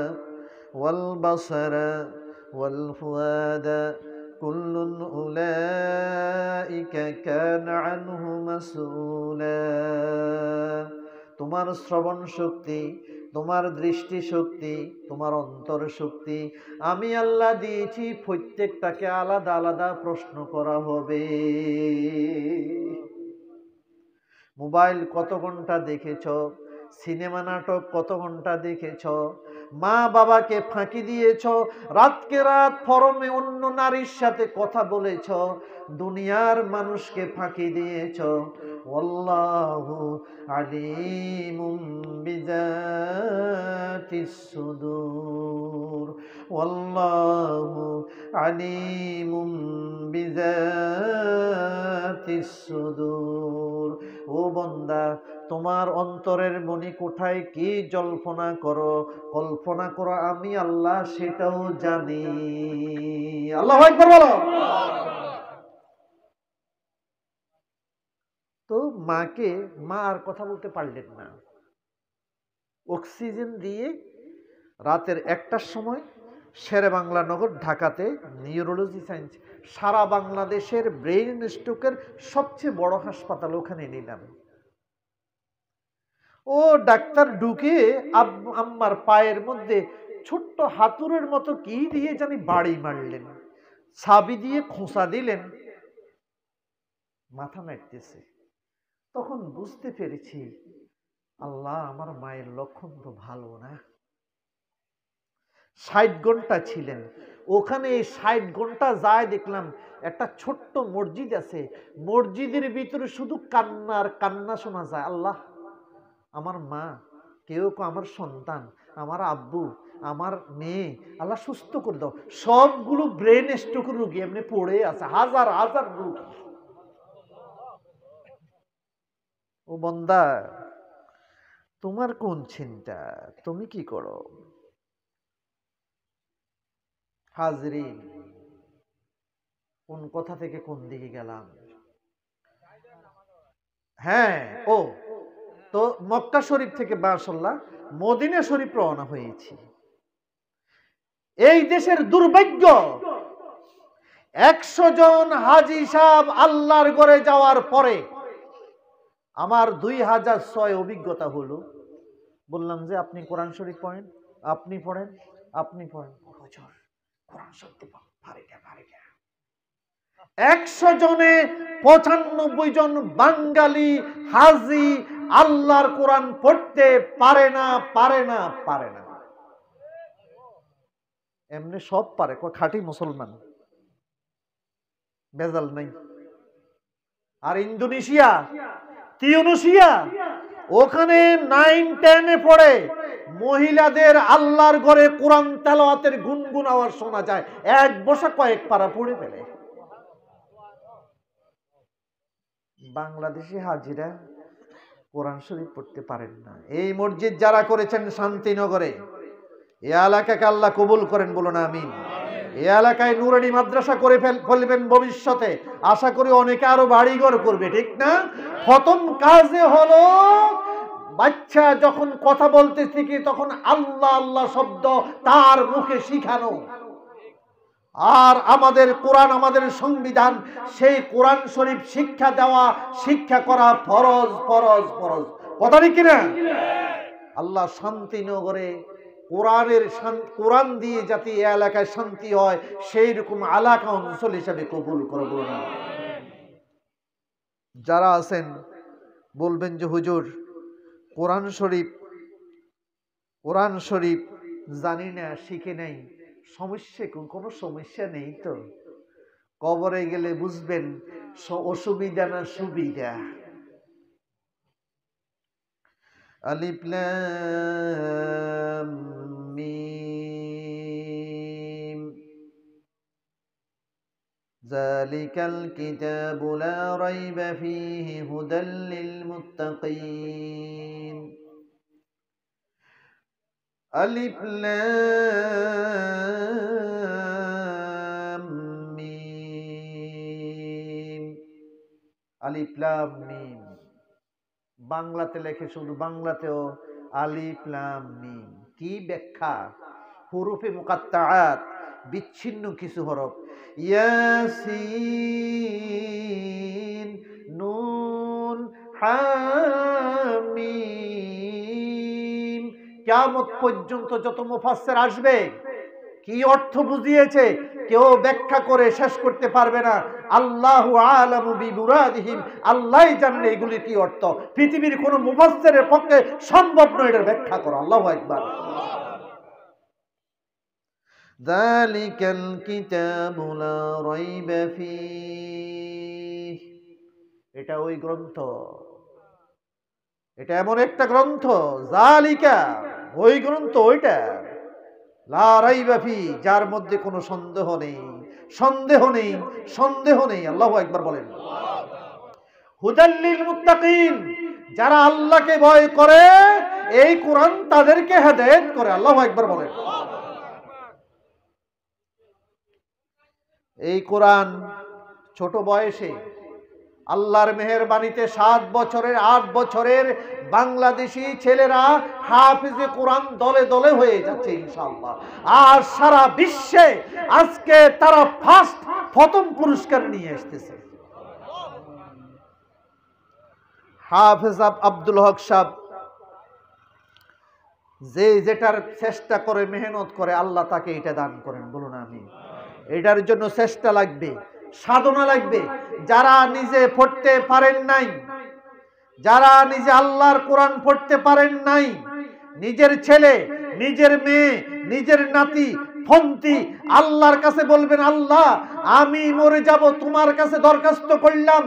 ওয়াল বাসারা ওয়াল ফুআদা কুল্লুন উলাইকা কানা আনহু মাসউলা তোমার শ্রবণ শক্তি তোমার দৃষ্টি শক্তি তোমার অন্তর শক্তি আমি আল্লাহ দিয়েছি প্রত্যেকটাকে আলাদা আলাদা প্রশ্ন করা হবে মোবাইল কত ঘন্টা দেখেছ সিনেমা নাটক কত ঘন্টা দেখেছ মা বাবাকে ফাঁকি দিয়েছ রাতকে রাত ফরমে অন্য নারীর সাথে কথা বলেছ দুনিয়ার মানুষকে ফাঁকি দিয়েছ ওয়াল্লাহু আলিমুম বিযাতিস সুদূর ওয়াল্লাহু আলিমুম বিযাতিস সুদূর ও বান্দা তোমার অন্তরের মনি কোঠায় কি জল্পনা করো কল্পনা করো আমি আল্লাহ সেটাও জানি আল্লাহু আকবার বলো তো মাকে মা আর কথা বলতে পারলেন না অক্সিজেন দিয়ে রাতের 1টার সময় শেরেবাংলা নগর ঢাকাতে নিউরোলজি সায়েন্স সারা বাংলাদেশের ব্রেইন স্ট্রোকের সবচেয়ে বড় হাসপাতাল ওখানে নিলাম ও ডাক্তার ঢুকে আম্মার পায়ের মধ্যে ছোট্ট হাতুড়ের মতো কি দিয়ে জানি বাড়ি মারলেন চাবি দিয়ে খোঁচা দিলেন মাথা নাড়তেছে তখন বুঝতে পেরেছি আল্লাহ আমার মায়ের লক্ষণ তো ভালো না 60 ঘন্টা ছিলেন ওখানে 60 ঘন্টা যায় দেখলাম একটা ছোট্ট মসজিদ আছে মসজিদের ভিতরে শুধু কান্নার কান্না শোনা যায় আল্লাহ আমার মা কেউ আমার সন্তান আমার আব্বু আমার মেয়ে আল্লাহ সুস্থ করে দাও সবগুলো ব্রেন স্ট্রোক রোগী এমনি পড়ে আছে হাজার হাজার রোগী ও বান্দা তোমার কোন চিন্তা তুমি কি করো হাজরিন কোন কথা থেকে কোন দিকে গেলাম হ্যাঁ ও তো মক্কা শরীফ থেকে মাশাআল্লাহ মদিনা শরীফ রওনা হয়েছি এই দেশের দুর্ভাগ্য 100 জন হাজী সাহেব আল্লাহর ঘরে যাওয়ার পরে আমার 2006 অভিজ্ঞতা হলো বললাম যে আপনি কোরআন শরীফ পড়েন আপনি পড়েন হুজুর কোরআন শরীফ পারি না 100 জনে 95 জন বাঙালি হাজী আল্লাহর কোরআন পড়তে পারে না এমনি সব পারে খাঁটি মুসলমান বেজাল নাই আর ইন্দোনেশিয়া তিউনিসিয়া ওখানে 9-10 পড়ে মহিলাদের আল্লাহর ঘরে কোরআন তেলাওয়াতের গুনগুন আওয়াজ শোনা যায় এক বসা কয়েক পারা পড়ে ফেলে বাংলাদেশি হাজিরা কোরআন শরীফ পড়তে পারেন না এই মসজিদ যারা করেছেন শান্তিনগরে এই এলাকাকে আল্লাহ কবুল করেন বলুন আমিন এই এলাকায় নুরানি মাদ্রাসা করে ফেলবেন ভবিষ্যতে আশা করি অনেকে আরো বাড়িঘর করবে ঠিক না প্রথম কাজে হলো বাচ্চা যখন কথা বলতে শিখে তখন আল্লাহ আল্লাহ শব্দ তার মুখে শিখানো আর আমাদের কোরআন আমাদের সংবিধান সেই কোরআন শরীফ শিক্ষা দেওয়া শিক্ষা করা ফরজ কথা ঠিক কিনা আল্লাহ শান্তিনগরে কোরআন দিয়ে যাতে এই এলাকায় শান্তি হয় সেই রকম এলাকা অঞ্চল হিসাবে কবুল করব না। যারা আছেন বলবেন যে হুজুর কোরআন শরীফ জানি না, শিখে নাই, কোনো সমস্যা নেই তো। কবরে গেলে বুঝবেন অসুবিধা না সুবিধা। আলিফ লাম মিম যালিকাল কিতাবু লা রাইবা ফীহি হুদাল লিল মুত্তাকিন। আলিফ লাম মিম, আলিফ লাম মিম। বাংলাতে লেখে, শুধু বাংলাতেও আলিফ লাম মিম। কি ব্যাখ্যা? হুরুফে মুকাত্তাআত, বিচ্ছিন্ন কিছু হরফ। ইয়াসিন নুন হামিম। কিয়ামত পর্যন্ত যত মুফাসসির আসবে কি অর্থ বুঝিয়েছে কেউ ব্যাখ্যা করে শেষ করতে পারবে না। আল্লাহু আলামু বিমুরাদিহিম, আল্লাহই জানেন এগুলি কি অর্থ। পৃথিবীর কোন মুফাসসিরের পক্ষে সম্ভব নয় এটার ব্যাখ্যা করা। আল্লাহু আকবার। যালিকাল কিতাবু লা রাইবা ফীহ, এটা ওই গ্রন্থ, এটা এমন একটা গ্রন্থ, যালিকা ওই গ্রন্থ, ওইটা, লা রাইবা ফী যার মধ্যে কোনো সন্দেহ নেই, সন্দেহ নেই, সন্দেহ নেই। আল্লাহু আকবার বলেন। হুদাল লিল মুত্তাকিন, যারা আল্লাহকে ভয় করে এই কোরআন তাদেরকে হেদায়েত করে। আল্লাহু আকবার বলেন। এই কোরআন ছোট বয়সে আল্লাহর মেহেরবানিতে 7 বছরের 8 বছরের বাংলাদেশি ছেলেরা হাফিজে কোরআন দলে দলে হয়ে যাচ্ছে ইনশাআল্লাহ। আর সারা বিশ্বে আজকে তারা প্রথম পুরস্কার নিয়ে আসতেছে। হাফেজ আব্দুল হক সাহেব যেটার চেষ্টা করে, মেহনত করে, আল্লাহ তাকে এটা দান করেন, বলুন আমিন। এটার জন্য চেষ্টা লাগবে, সাধনা লাগবে। যারা নিজে পড়তে পারেন নাই, যারা নিজে আল্লাহর কোরআন পড়তে পারেন নাই, নিজের ছেলে, নিজের মেয়ে, নিজের নাতি ফন্তি আল্লাহর কাছে বলবেন, আল্লাহ আমি মরে যাব, তোমার কাছে দরখাস্ত করলাম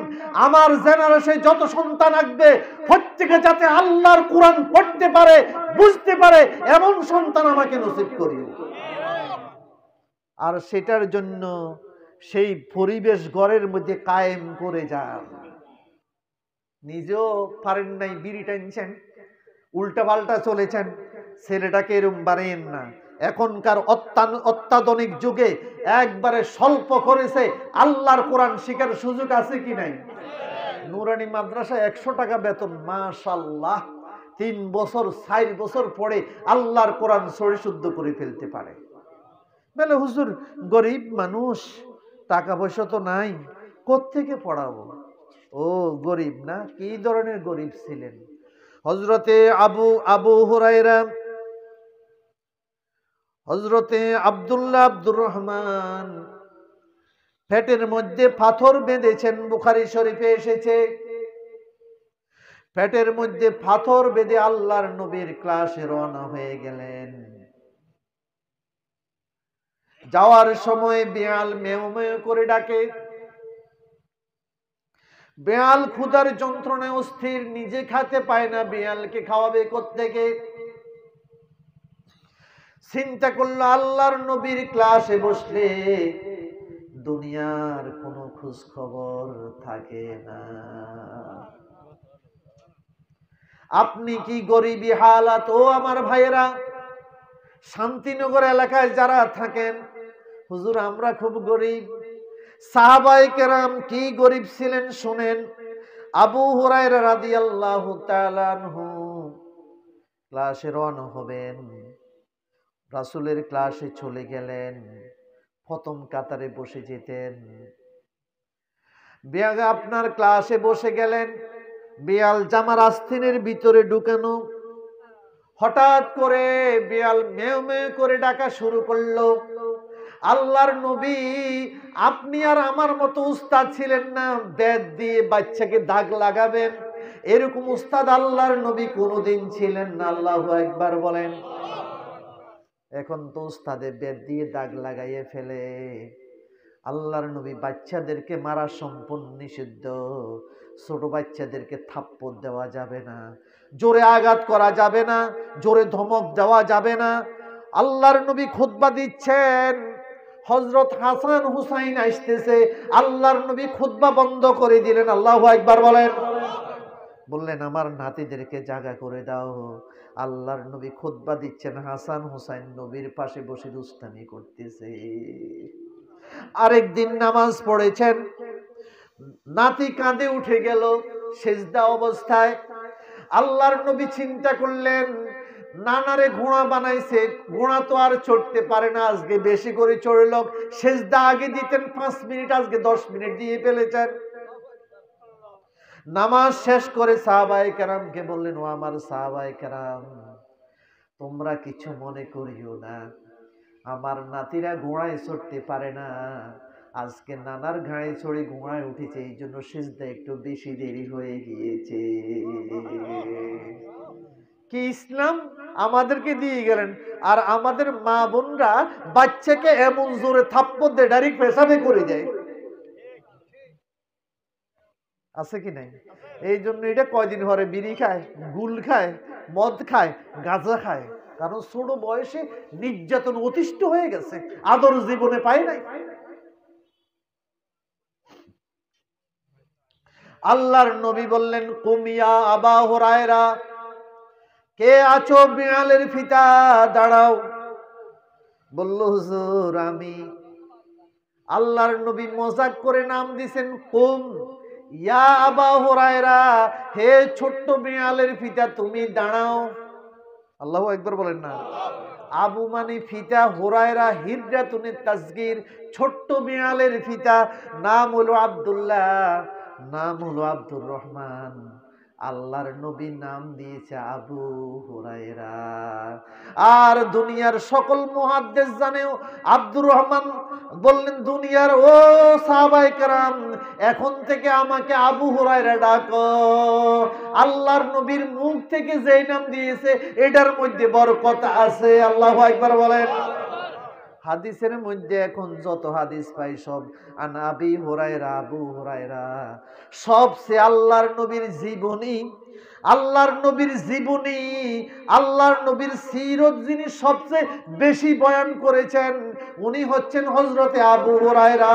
আমার জেনারেশনে যত সন্তান আসবে প্রত্যেকে যাতে আল্লাহর কোরআন পড়তে পারে, বুঝতে পারে, এমন সন্তান আমাকে নসিব করিও। আর সেটার জন্য সেই পরিবেশ ঘরের মধ্যে কায়েম করে যান। নিজেও পারেন নাই, বিড়ি টানছেন, উল্টা পাল্টা চলেছেন, ছেলেটাকে এরম বাড়েন না। এখনকার অত্যাধুনিক যুগে একবারে স্বল্প করেছে, আল্লাহর কোরআন শিখার সুযোগ আছে কি নাই? নুরানি মাদ্রাসায় 100 টাকা বেতন, মাশাআল্লাহ। 3 বছর 4 বছর পরে আল্লাহর কোরআন শুদ্ধ করে ফেলতে পারে। বলে হুজুর গরিব মানুষ, টাকা পয়সা তো নাই, কোত্থেকে পড়াবো? ও গরিব না, কি ধরনের গরিব ছিলেন? হযরতে আবু হুরায়রা, হযরতে আব্দুর রহমান পেটের মধ্যে পাথর বেঁধেছেন। বুখারী শরীফে এসেছে, পেটের মধ্যে পাথর বেঁধে আল্লাহর নবীর ক্লাসে রওনা হয়ে গেলেন। যাওয়ার সময় বেয়াল মেও মেও করে ডাকে। বেয়াল ক্ষুধার যন্ত্রণায় অস্থির, নিজে খেতে পায় না, বেয়ালকে খাওয়াবে কোত্থেকে? চিন্তা করলো আল্লাহর নবীর ক্লাসে বসলে দুনিয়ার কোনো খোঁজ খবর থাকে না। আপনি কি গরিবী হালাত ও আমার ভাইয়েরা, শান্তিনগর এলাকায় যারা থাকেন, হুজুর আমরা খুব গরিব। সাহাবায়ে কেরাম কি গরিব ছিলেন শুনেন। আবু হুরায়রা রাদিয়াল্লাহু তাআলা আনহু ক্লাসে রওনা হবেন, রাসূলের ক্লাসে চলে গেলেন, প্রথম কাতারে বসে যেতেন। বেয়াল আপনার ক্লাসে বসে গেলেন, বেয়াল জামার আস্তিনের ভিতরে ঢুকানো, হঠাৎ করে বিড়াল মেও মেও করে ডাকা শুরু করলো। আল্লাহর নবী, আপনি আর আমার মতো উস্তাদ ছিলেন না, বেত দিয়ে বাচ্চাকে দাগ লাগাবেন, এরকম উস্তাদ আল্লাহর নবী কোনোদিন ছিলেন না। আল্লাহু আকবার বলেন। এখন তো উস্তাদে বেত দিয়ে দাগ লাগাইয়ে ফেলে। আল্লাহর নবী, বাচ্চাদেরকে মারা সম্পূর্ণ নিষিদ্ধ, ছোট বাচ্চাদেরকে থাপ্পড় দেওয়া যাবে না, জোরে আঘাত করা যাবে না, জোরে ধমক দেওয়া যাবে না। আল্লাহর নবী খুতবা দিচ্ছেন, হযরত হাসান হুসাইন আসতেছে, আল্লাহর নবী খুতবা বন্ধ করে দিলেন। আল্লাহু আকবার বলেন। বললেন আমার নাতিদেরকে জাগা করে দাও। আল্লাহর নবী খুতবা দিচ্ছেন, হাসান হুসাইন নবীর পাশে বসে দুস্তামি করতেছে। আরেকদিন নামাজ পড়েছেন, নাতি কাঁদে উঠে গেল সেজদা অবস্থায়। আল্লাহর নবী চিন্তা করলেন, নানারে ঘোড়া বানাইছে, ঘোড়া তো আর চড়তে পারে না, আজকে বেশি করে চড়ল। সেজদা আগে দিতেন 5 মিনিট, আজকে 10 মিনিট দিয়ে ফেলেছেন। নামাজ শেষ করে সাহাবায়ে কেরামকে বললেন, ও আমার সাহাবায়ে কেরাম, তোমরা কিছু মনে করিও না, আমার নাতিরা ঘোড়ায় চড়তে পারে না, আজকে নানার ঘাড়ে চড়ে ঘোড়ায় উঠেছে, এই জন্য সিজদা একটু বেশি দেরি হয়ে গিয়েছে। কি ইসলাম আমাদেরকে দিয়ে গেলেন, আর আমাদের মা বোনরা বাচ্চাকে এমন জোরে থাপ্পড় দিয়ে ডাইরেক্ট পেশাবে করে দেয়। আছে কি নাই? এই জন্য এটা কয়দিন পরে বিড়ি খায়, গুল খায়, মদ খায়, গাঁজা খায়, কারণ ছোট বয়সে নির্যাতন অতিষ্ঠ হয়ে গেছে, আদর জীবনে পায় নাই। আল্লাহর নবী বললেন, কুমিয়া আবা হুরায়রা, কে আছো বিড়ালের ফিতা দাঁড়াও। বলল হুজুর আমি। আল্লাহর নবী মজাক করে নাম দিছেন কুম, ইয়া আবা হুরায়রা, হে ছোট্ট বিড়ালের ফিতা তুমি দাঁড়াও। আল্লাহু আকবার বলেন না। আবু মানে ফিতা, হুরায়রা হিজরাতুনে তাসগীর, ছোট্ট বিড়ালের ফিতা। নাম হলো আব্দুল্লাহ, নাম হলো আব্দুর রহমান। আল্লাহর নবী নাম দিয়েছে আবু হুরায়রা। আর দুনিয়ার সকল মুহাদ্দিস জানেও আব্দুর রহমান বললেন, দুনিয়ার ও সাহাবায়ে কেরাম, এখন থেকে আমাকে আবু হুরায়রা ডাকো। আল্লাহর নবীর মুখ থেকে যেই নাম দিয়েছে এটার মধ্যে বরকত আছে। আল্লাহু আকবার বলেন। হাদিসের মধ্যে এখন যত হাদিস পাই সব আনাবি হুরায়রা, আবু হুরায়রা, সবচেয়ে আল্লাহর নবীর জীবনী, আল্লাহর নবীর জীবনী, আল্লাহর নবীর সিরত যিনি সবচেয়ে বেশি বয়ান করেছেন উনি হচ্ছেন হযরতে আবু হুরায়রা।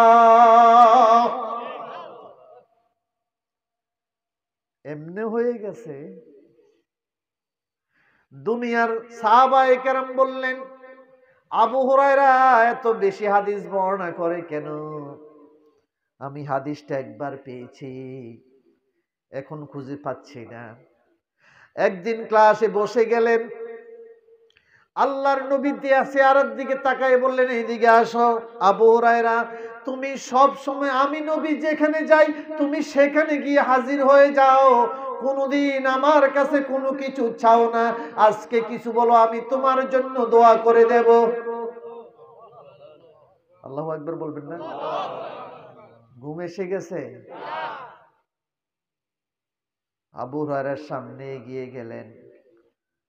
এমনি হয়ে গেছে। দুনিয়ার সাহাবায়ে কেরাম বললেন, আবু হুরায়রা এত বেশি হাদিস বর্ণনা করে কেন? আমি হাদিসটা একবার পেয়েছি, এখন খুঁজে পাচ্ছি না। একদিন ক্লাসে বসে গেলেন, আল্লাহর নবী চেহারার দিকে তাকায় বললেন, এইদিকে আসো আবু হুরায়রা, তুমি সব সময় আমি নবী যেখানে যাই তুমি সেখানে গিয়ে হাজির হয়ে যাও, কোনদিন আমার কাছে কোনো কিছু চাও না, আজকে কিছু বলো আমি তোমার জন্য দোয়া করে দেব। আল্লাহু আকবার বলবেন না? ঘুম এসে গেছে? আবু হুরায়রার সামনে এগিয়ে গেলেন,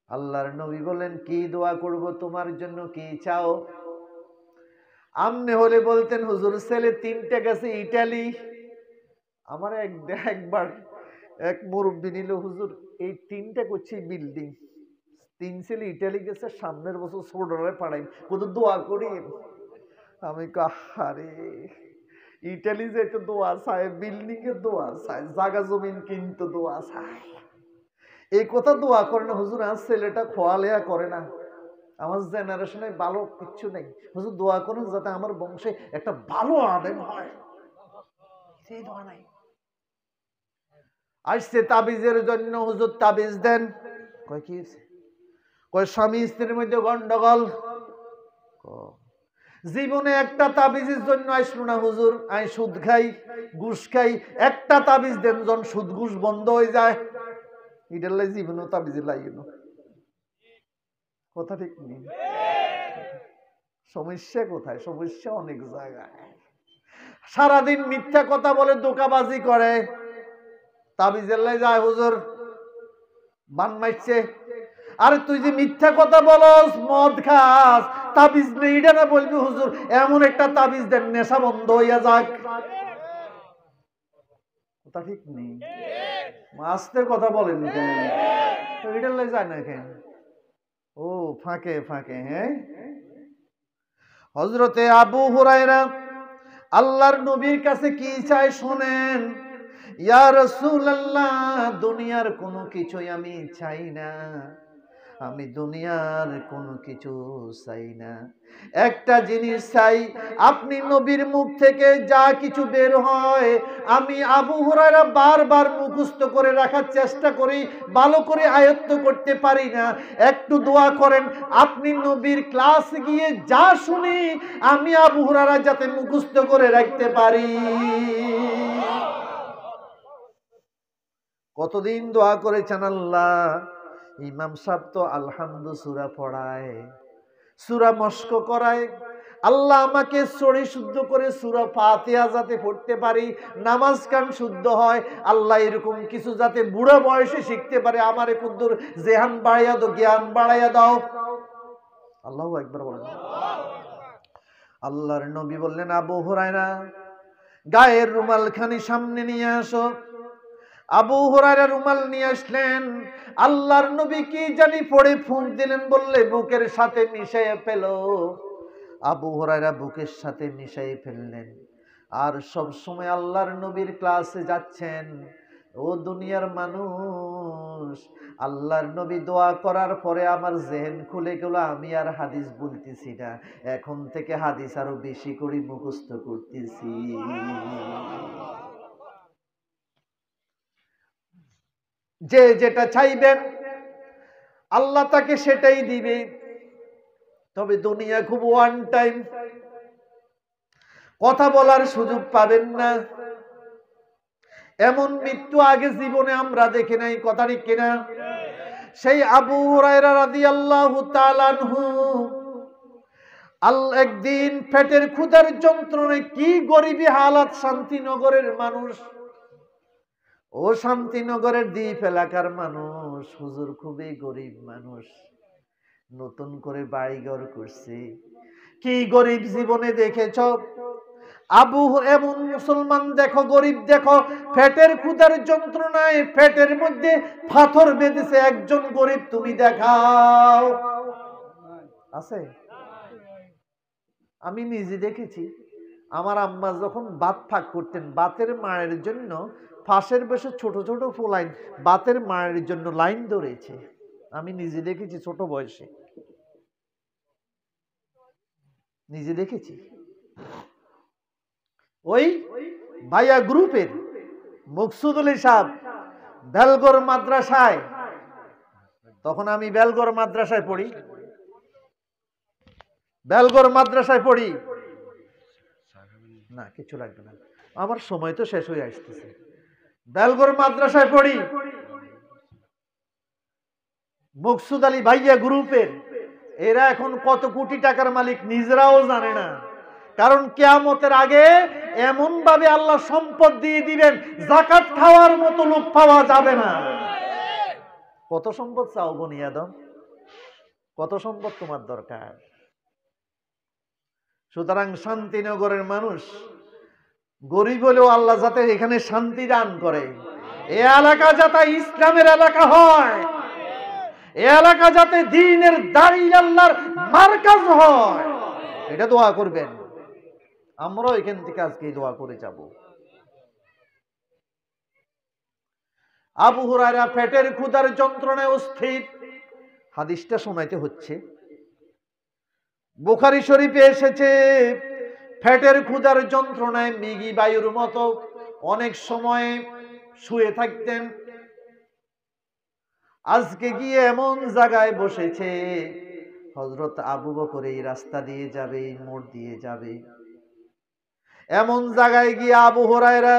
আল্লাহর নবী বলেন, কি দোয়া করব তোমার জন্য, কি চাও? আমনে হলে বলতেন, হুজুর ছেলে 3টা গেছে ইটালি। আমার একবার এক মুরব্বী নিল, হুজুর এই 3টা করছি বিল্ডিং, 3 ছেলে ইটালি গেছে, সামনের বছর ছোটরে পাঠাই, কত দোয়া করি। আমি কাহারে, ইটালি যেতে দোয়া চায়, বিল্ডিং এ দোয়া চায়, জায়গা জমিন কিন্তু দোয়া চায়, এই কথা দোয়া করে না হুজুর। আমার ছেলেটা খোয়ালেয়া করে না, আমার জেনারেশনে ভালো কিচ্ছু নেই, হুজুর দোয়া করুন যাতে আমার বংশে একটা ভালো আলেম হয়, সেই দোয়া নাই। আসছে তাবিজের জন্য, হুজুর তাবিজ দেন। কয় কি কয় স্বামী স্ত্রীর মধ্যে গন্ডগোল। জীবনে একটা তাবিজের জন্য আসলো না হুজুর, আমি সুদ খাই ঘুষ খাই, একটা তাবিজ দেন যখন সুদ ঘুষ বন্ধ হয়ে যায়। এটার লাই জীবনেও তাবিজে লাগিল। কথা ঠিক নেই? সমস্যা কোথায়? সমস্যা অনেক জায়গায়। সারাদিন মিথ্যা কথা বলে ধোঁকাবাজি করে, তাবিজের লাই যায় হুজুর বান মারছে। আরে তুই যে মিথ্যা কথা বলস, মদ খাস, তাবিজ নেই এটা না বলবি হুজুর এমন একটা তাবিজ দেন নেশা বন্ধ হইয়া যাক। কথা ঠিক নেই? মাস্তের কথা বলেন কেন? তো এটার লাই যায় না কেন? ও ফাঁকে ফাঁকে। হ্যাঁ, হযরতে আবু হুরায়রা আল্লাহর নবীর কাছে কি চায় শোনেন। ইয়া রাসূলুল্লাহ, দুনিয়ার কোনো কিছুই আমি চাই না, আমি দুনিয়ার কোনো কিছু চাই না, একটা জিনিস চাই, আপনি নবীর মুখ থেকে যা কিছু বের হয় আমি আবু হুরায়রা বারবার মুখস্থ করে রাখার চেষ্টা করি, ভালো করে আয়ত্ত করতে পারি না, একটু দোয়া করেন আপনি নবীর ক্লাস গিয়ে যা শুনি আমি আবু হুরায়রা যাতে মুখস্থ করে রাখতে পারি। কতদিন দোয়া করেছেন আল্লাহ। ইমাম সাহেব তো আলহামদু সূরা পড়ায়, সূরা মস্ক করায়, আল্লাহ আমাকে সরি শুদ্ধ করে সূরা ফাতিহা যাতে পড়তে পারি, নামাজ কান শুদ্ধ হয়, আল্লাহ এরকম কিছু যাতে বুড়ো বয়সে শিখতে পারে, আমারে কুদ্দুর জেহান বাড়াইয়া দাও, জ্ঞান বাড়াইয়া দাও। আল্লাহু আকবার বলেন। আল্লাহর নবী বললেন, আবু হুরায়রা গায়ের রুমাল খানি সামনে নিয়ে আসো। আবু হুরায়রা রুমাল নিয়ে আসলেন। আল্লাহর নবী কি জানি পড়ে ফুঁক দিলেন, বললে বুকের সাথে মিশিয়ে ফেল। আবু হুরায়রা বুকের সাথে মিশিয়ে ফেললেন। আর সব সময় আল্লাহর নবীর ক্লাসে যাচ্ছেন। ও দুনিয়ার মানুষ, আল্লাহর নবী দোয়া করার পরে আমার জেহেন খুলে গেল, আমি আর হাদিস বলতেছি না, এখন থেকে হাদিস আরো বেশি করে মুখস্থ করতেছি। যে যেটা চাইবেন আল্লাহ তাকে সেটাই দিবে, তবে দুনিয়া খুব ওয়ান টাইম, কথা বলার সুযোগ পাবেন না। এমন মৃত্যু আগে জীবনে আমরা দেখি নাই, কথা ঠিক কিনা? সেই আবু হুরায়রা রাদিয়াল্লাহু তাআলা আনহু একদিন পেটের ক্ষুধার যন্ত্রণায়, কি গরিবী হালাত শান্তিনগরের মানুষ, ও শান্তিনগরের দ্বীপ এলাকার মানুষ, হুজুর খুবই গরিব মানুষ, নতুন করে বাড়িঘর করছে, কি গরিব জীবনে দেখেছ? আবু এমন মুসলমান দেখো, গরিব দেখো, পেটের ক্ষুধার যন্ত্রণায় পেটের মধ্যে পাথর বেঁধেছে, একজন গরিব তুমি দেখাও আছে? আমি নিজে দেখেছি, আমার আম্মা যখন ভাত ফাঁক করতেন, ভাতের মায়ের জন্য ফাঁসের বসে ছোট ছোট ফোলাইন ভাতের মায়ের জন্য লাইন ধরেছে, আমি নিজে দেখেছি, ছোট বয়সে নিজে দেখেছি। ওই ভাইয়া গ্রুপের মকসুদ আলী সাহেব বেলগড় মাদ্রাসায়, তখন আমি বেলগড় মাদ্রাসায় পড়ি, বেলগড় মাদ্রাসায় পড়ি না, কিছু লাগবে না, আমার সময় তো শেষ হয়ে আসতেছে। বেলগড় মাদ্রাসায় পড়ি, মকসুদ আলী ভাইয়া গ্রুপের, এরা এখন কত কোটি টাকার মালিক নিজেরাও জানে না, কারণ কিয়ামতের আগে এমন ভাবে আল্লাহ সম্পদ দিয়ে দিবেন, যাকাত খাওয়ার মতো লোক পাওয়া যাবে না। কত সম্পদ চাও বনি আদম? কত সম্পদ তোমার দরকার? সুতরাং শান্তিনগরের মানুষ গরিব হলেও আল্লাহ যাতে এখানে শান্তি দান করে, এ এলাকা যাতে ইসলামের এলাকা হয়, এ এলাকা যাতে দ্বীনের দাঁড়িয়ে আল্লাহর মারকাজ হয়, এটা দোয়া করবেন। আমরাও এখান থেকে আজকে দোয়া করে যাব। আবু হুরায়রা পেটের ক্ষুধার যন্ত্রণায় অস্থির, হাদিসটা শোনাইতে হচ্ছে, বুখারী শরীফে এসেছে, পেটের ক্ষুধার যন্ত্রণায় মৃগী বায়ুর মতো অনেক সময় শুয়ে থাকতেন। আজকে গিয়ে এমন জায়গায় বসেছে, হযরত আবু বকর এই রাস্তা দিয়ে যাবে, এই মোড় দিয়ে যাবে, এমন জায়গায় গিয়ে আবু হুরায়রা,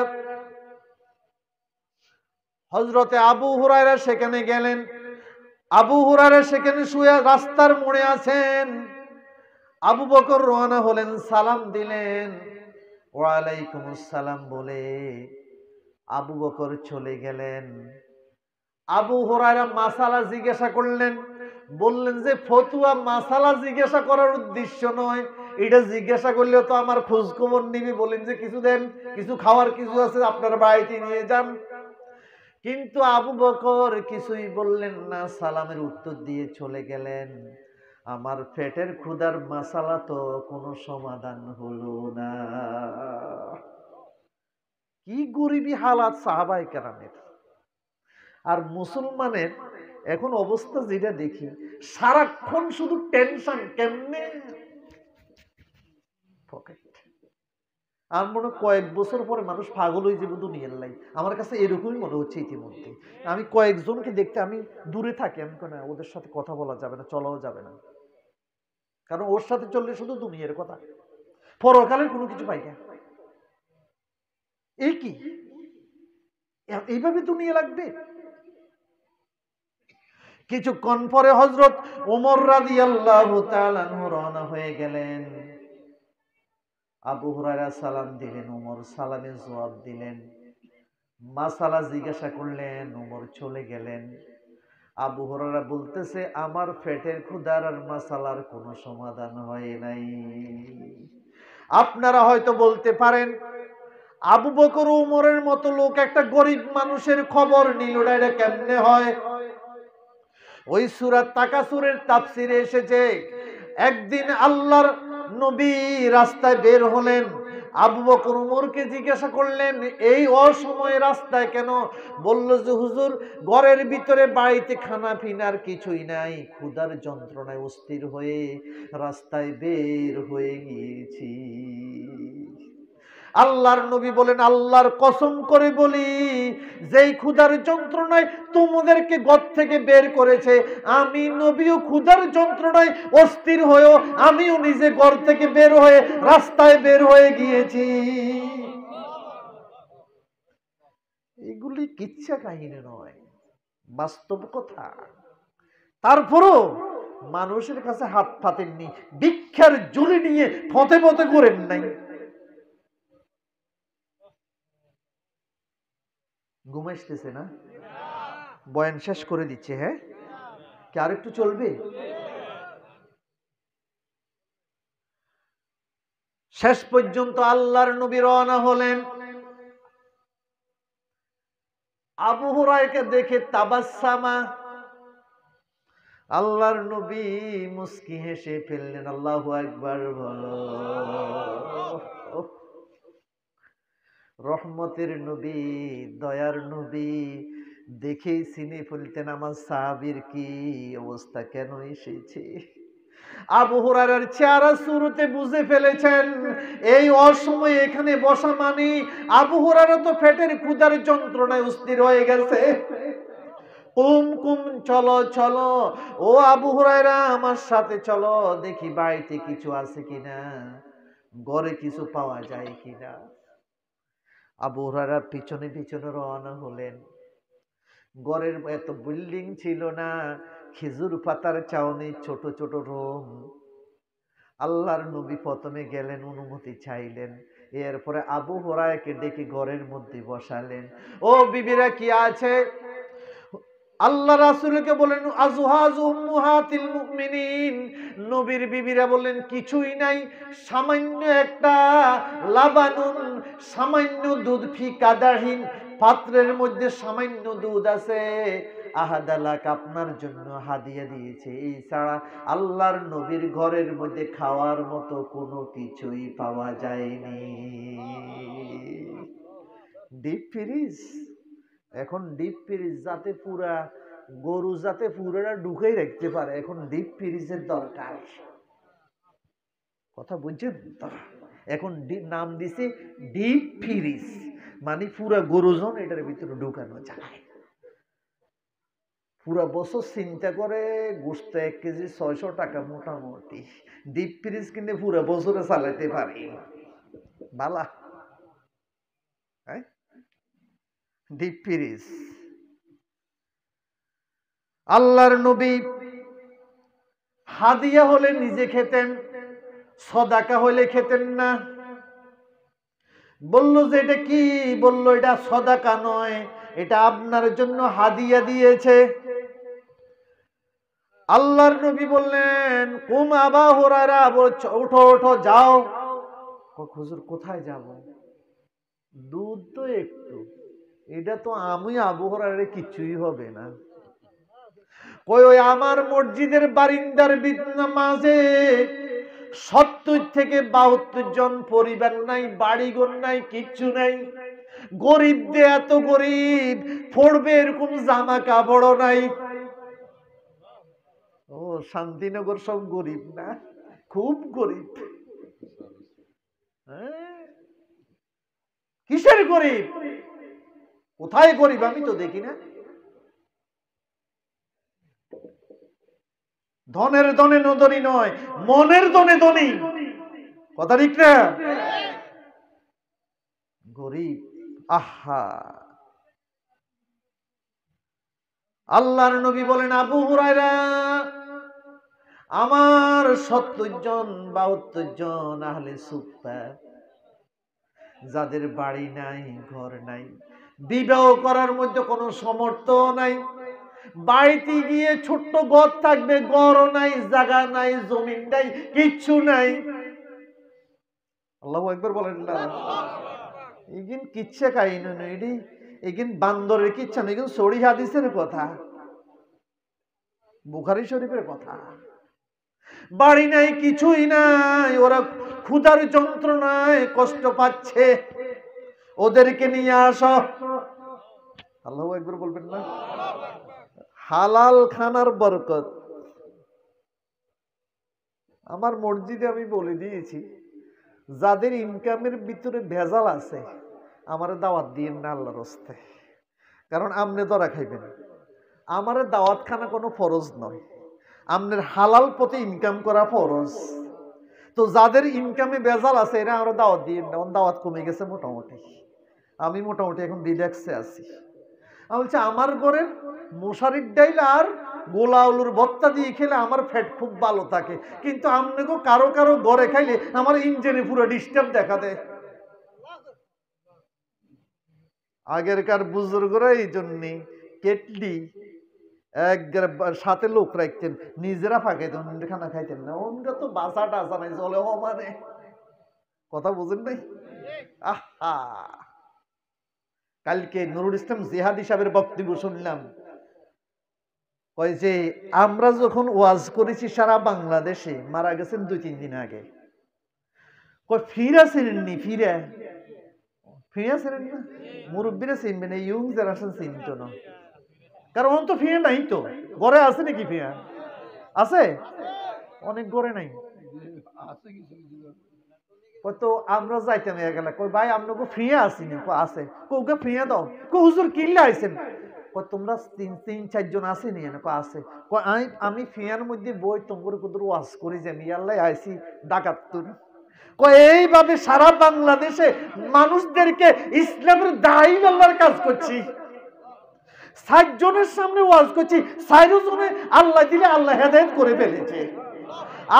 হযরতে আবু হুরায়রা সেখানে গেলেন। আবু হুরায়রা সেখানে শুয়ে রাস্তার মোড়ে আছেন। আবু বকর রওনা হলেন, সালাম দিলেন, ওয়ালাইকুম আসসালাম বলে আবু বকর চলে গেলেন। আবু হুরায়রা মাসালা জিজ্ঞাসা করলেন, বললেন যে ফতুয়া মাসালা জিজ্ঞাসা করার উদ্দেশ্য নয়, এটা জিজ্ঞাসা করলেও তো আমার খোঁজ খবর নিবি, বলেন যে কিছু দেন, কিছু খাওয়ার কিছু আছে আপনার বাড়িতে নিয়ে যান। কিন্তু আবু বকর কিছুই বললেন না, সালামের উত্তর দিয়ে চলে গেলেন। আমার পেটের ক্ষুধার মাসালা তো কোনো সমাধান হলো না। কি গরিবী হালাত সাহাবায়ে কেরামের। আর মুসলমানের এখন অবস্থা যেটা দেখি, সারাক্ষণ শুধু টেনশন, কেমনে পকেট। আর মনে কয়েক বছর পরে মানুষ পাগল হয়ে যাবে দুনিয়ার লাই, আমার কাছে এরকমই মনে হচ্ছে ইতিমধ্যে। আমি কয়েকজনকে দেখতে আমি দূরে থাকি, আমি না ওদের সাথে কথা বলা যাবে না, চলাও যাবে না, কারণ ওর সাথে চললে শুধু দুনিয়ার কথা, পরকালের কোনো কিছু পাই না। এই কি এইভাবে দুনিয়া লাগবে? কিছুক্ষণ পরে হযরত ওমর রাদিয়াল্লাহু তাআলা আনহু রওনা হয়ে গেলেন। আবু হুরায়রা সালাম দিলেন, ওমর সালামের জবাব দিলেন, মাসালা জিজ্ঞাসা করলেন, ওমর চলে গেলেন। আবু হুরায়রা বলতেছে, আমার পেটের ক্ষুধার আর মাসালার কোনো সমাধান হয় নাই। আপনারা হয়তো বলতে পারেন, আবু বকর ওমরের মতো লোক একটা গরিব মানুষের খবর নিল, এটা কেমনে হয়? ওই সূরা তাকাসুরের তাফসিরে এসেছে, একদিন আল্লাহর নবী রাস্তায় বের হলেন, আবু বকর ওমরকে জিজ্ঞাসা করলেন, এই অসময়ে রাস্তায় কেন? বলল যে হুজুর, ঘরের ভিতরে বাড়িতে খানা পিনার কিছুই নাই, ক্ষুধার যন্ত্রণায় অস্থির হয়ে রাস্তায় বের হয়ে গিয়েছি। আল্লাহর নবী বলেন, আল্লাহর কসম করে বলি, যেই ক্ষুধার যন্ত্রণায় তোমাদেরকে ঘর থেকে বের করেছে, আমি নবীও ক্ষুধার যন্ত্রণায় অস্থির হয়েও আমিও নিজে ঘর থেকে বের হয়ে রাস্তায় বের হয়ে গিয়েছি। এগুলি কিচ্ছা কাহিনী নয়, বাস্তব কথা। তারপরও মানুষের কাছে হাত পাতেননি, ভিক্ষার ঝুলি নিয়ে পথে পথে ঘুরেন নাই। ঘুম আসতেছে না? বয়ান শেষ করে দিচ্ছে। হ্যাঁ, কি আর একটু চলবে? শেষ পর্যন্ত আল্লাহর নবী রওনা হলেন। আবু হুরায়রাকে দেখে তাবাসসামা, আল্লাহর নবী মুস্কি হেসে ফেললেন। আল্লাহু আকবার বলো। রহমতের নবী, দয়ার নবী, দেখেই চিনে ফেলতেন আমার সাহাবীর কি অবস্থা, কেন এসেছে। আবু হুরায়রার চেহারা শুরুতে বুঝে ফেলেছেন, এই অসময়ে এখানে বসা মানে আবু হুরায়রা তো পেটের ক্ষুধার যন্ত্রণায় অস্থির হয়ে গেছে। কুম কুম, চলো চলো, ও আবু হুরায়রা আমার সাথে চলো, দেখি বাড়িতে কিছু আছে কিনা, ঘরে কিছু পাওয়া যায় কিনা। আবু হুরায়রা পিছনে পিছনে রওনা হলেন। ঘরের এত বিল্ডিং ছিল না, খেজুর পাতার চাউনি, ছোট ছোট রুম। আল্লাহর নবী প্রথমে গেলেন, অনুমতি চাইলেন, এরপরে আবু হুরায়রাকে ডেকে ঘরের মধ্যে বসালেন। ও বিবিরা কি আছে? আল্লাহ রাসূলকে বলেন, আজওয়াজু উম্মাহাতিল মুমিনিন, নবীর বিবিরা বললেন কিছুই নাই, সামান্য একটা লাবানুন, সামান্য দুধ, ফি কাদাহিন, পাত্রের মধ্যে সামান্য দুধ আছে, আহাদালাক, আপনার জন্য হাদিয়া দিয়েছে। এই ছাড়া আল্লাহর নবীর ঘরের মধ্যে খাওয়ার মতো কোনো কিছুই পাওয়া যায়নি। ডিপ ফ্রিজ, এখন ডিপ ফ্রিজ যাতে পুরা গরু যাতে পুরোটা ঢুকেই রাখতে পারে, এখন ডিপ ফ্রিজের দরকার। কথা বুঝছেন? এখন নাম দিছে ডিপ ফ্রিজ, মানে পুরা গরুজন এটার ভিতরে ঢুকানো যায়। পুরা বছর চিন্তা করে গোস্ত 1 কেজি 600 টাকা মোটামুটি, ডিপ ফ্রিজ কিনে পুরা বছরে চালাতে পারি। বালা, হ্যাঁ, ডিপ ফ্রিজ। আল্লাহর নবী হাদিয়া হলে নিজে খেতেন, সদাকা হলে খেতেন না। বলল যে এটা কি? বলল এটা সদাকা নয়, এটা আপনার জন্য হাদিয়া দিয়েছে। আল্লাহর নবী বললেন কুম আবা হুরায়রা, ওঠো ওঠো যাও। হুজুর কোথায় যাব? দুধ তো একটু, এটা তো আমি আবু হুরায়রা কিছুই হবে না। কই ওই আমার মসজিদের বারিন্দার মাঝে 70 থেকে 72 জন পরিবার নাই, বাড়িঘর নাই, কিচ্ছু নাই। গরিব দে এত গরিব, পড়বে এরকম জামা কাপড় নাই। ও শান্তিনগর সব গরিব না? খুব গরিব। কিসের গরিব? কোথায় গরিব আমি তো দেখি না। ধনের ধনে ধনী নয়, মনের ধনে ধনী। কথা ঠিক না? গরিব। আহা, আল্লাহর নবী বলেন আবু হুরায়রা, আমার 70 জন 72 জন আহলে সুফফা, যাদের বাড়ি নাই, ঘর নাই, বিবাহ করার মধ্যে কোনো সমর্থ নাই, বাড়িতে গিয়ে ছোট্ট ঘর থাকবে, ঘরও নাই, জায়গা নাই, জমিন নাই, কিচ্ছু নাই। আল্লাহু আকবার বলেন না। এগিন কিচ্ছা কাহিনী নয়, এগিন বান্দরের কিচ্ছা নয়, এগিন সহি হাদিসের কথা, বুখারী শরীফের কথা। বাড়ি নাই, কিছুই নাই, ওরা ক্ষুধার যন্ত্রণায় কষ্ট পাচ্ছে, ওদেরকে নিয়ে আসো। আল্লাহু আকবার বলবেন না। হালাল খানার বরকত। আমার মসজিদে আমি বলে দিয়েছি, যাদের ইনকামের ভিতরে ভেজাল আছে আমারে দাওয়াত দিয়েন না আল্লাহর রাস্তে, কারণ আমনে ধরা খাইবেন। আমারে দাওয়াত খানা কোনো ফরজ নয়, আমনের হালাল পথে ইনকাম করা ফরজ। তো যাদের ইনকামে ভেজাল আছে এরা আমরা দাওয়াত দিয়েন না। দাওয়াত কমে গেছে মোটামুটি, আমি মোটামুটি এখন রিল্যাক্সে আছি। আমি বলছি আমার ঘরের মশারির ডাইল আর গোলা আলুর ভর্তা দিয়ে খেলে আমার ফ্যাট খুব ভালো থাকে, কিন্তু আমনেগো কারো কারো ঘরে খাইলে আমার ইঞ্জিনে পুরো ডিস্টার্ব দেখা দেয়। আগেরকার বুজুর্গরা এই জন্যে কেটলি সাথে লোক রাখতেন, নিজেরা ফাঁকাইতেন, খানা খাইতেন না। ওনরা তো বাসা টাসা নাই, চলে মানে কথা বুঝেন নাই। আহা, কালকে নুরুল ইসলাম জিহাদি সাহেবের বক্তব্য শুনলাম, কয় যে আমরা যখন ওয়াজ করেছি সারা বাংলাদেশে, মারা গেছেন 2-3 দিন আগে, কয় ফিরা চিনেননি? ফিরা চিনেন না? মুরব্বীরা চিনবেন, এই ইয়ং জেনারেশন চিনত না, কারণ তো ফিরে নাই। তো ঘরে আছে নাকি ফিয়া? আছে, অনেক ঘরে নাই। তো আমরা যাইতাম গেলে, কই ভাই আপনাকে ফ্রিয়া আসিনি? আছে। কৌকে ফ্রিয়া দাও। হুজুর কিনলে আইসেন? তোমরা 3-4 জন আসেনি? আছে। আমি ফিয়ার মধ্যে বই তোমার কুদুর ওয়াজ করি যে আমি আল্লাহ আইসি ডাকাতুর। এইভাবে সারা বাংলাদেশে মানুষদেরকে ইসলামের দায়ী আল্লাহর কাজ করছি। 60 জনের সামনে ওয়াজ করছি, 60 জনে আল্লাহ দিলে আল্লাহ হেদায়েত করে ফেলেছে।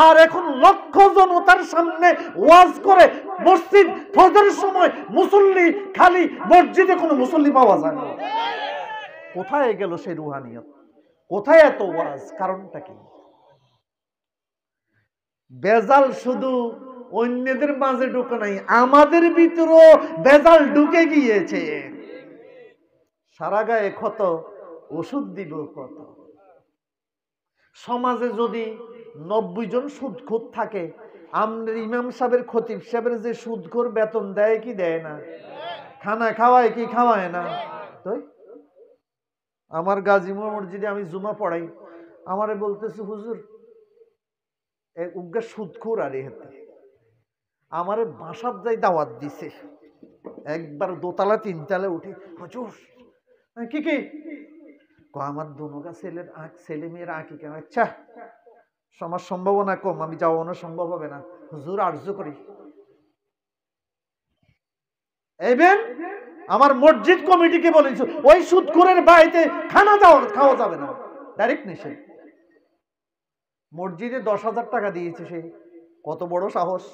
আর এখন লক্ষ জনতার সামনে ওয়াজ করে মসজিদ ফজরের সময় মুসল্লি খালি, মসজিদে কোনো মুসল্লি পাওয়া যায় না। কোথায় গেল সেই রুহানিয়ত? কোথায় এত ওয়াজ? কারণটা কি? বেজাল শুধু অন্যদের মাঝে ঢুকে নাই, আমাদের ভিতরেও বেজাল ঢুকে গিয়েছে। সারা গায়ে ক্ষত, ওষুধ দিব কত? সমাজে যদি 90 জন সুদখোর থাকে, আমাদের ইমাম সাহেবের, খতিব সাহেবের যে সুদখোর বেতন দেয় কি দেয় না? খানা খাওয়ায় কি খাওয়ায় না? তো আমার গাজীপুর মসজিদে আমি জুমা পড়াই, আমারে বলতেছে হুজুর উগ্গা সুদখোর আর এতে আমারে বাসার যাই দাওয়াত দিছে, একবার 2তলা 3তলা উঠে, হুজুর কি কি আমার দুনোগা ছেলে মেয়ের আঁকি কেন? আচ্ছা আমার সম্ভাবনা কম, আমি যাওয়ানো সম্ভব হবে না, হুজুর আরজু করি। এবেন আমার মসজিদ কমিটিকে বলেছি ওই সুদখোরের বাড়িতে খাওয়া যাবে না। ডাইরেক্ট নিষেধ। মসজিদে 10,000 টাকা দিয়েছে সে, কত বড় সাহস।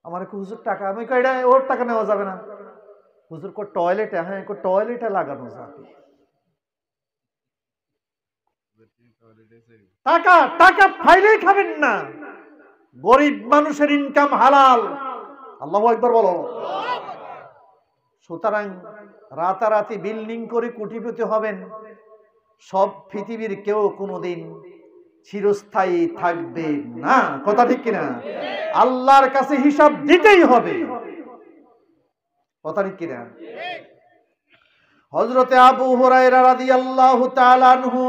আমার হুজুর টাকা, আমি কই এটা ওর টাকা নেওয়া যাবে না। হুজুর কো টয়লেটে, হ্যাঁ কো টয়লেটে লাগানো যাবে। টাকা টাকা ফাইলেই খাবেন না, গরিব মানুষের ইনকাম হালাল। আল্লাহু আকবার বলো। সুতরাং রাতারাতি বিল্ডিং করে কোটিপতি হবেন, সব পৃথিবীর কেউ কোনোদিন চিরস্থায়ী থাকবে না। কথা ঠিক কিনা? আল্লাহর কাছে হিসাব দিতেই হবে। কথা ঠিক কিনা? হযরতে আবু হুরায়রা রাদিয়াল্লাহু তাআলা আনহু,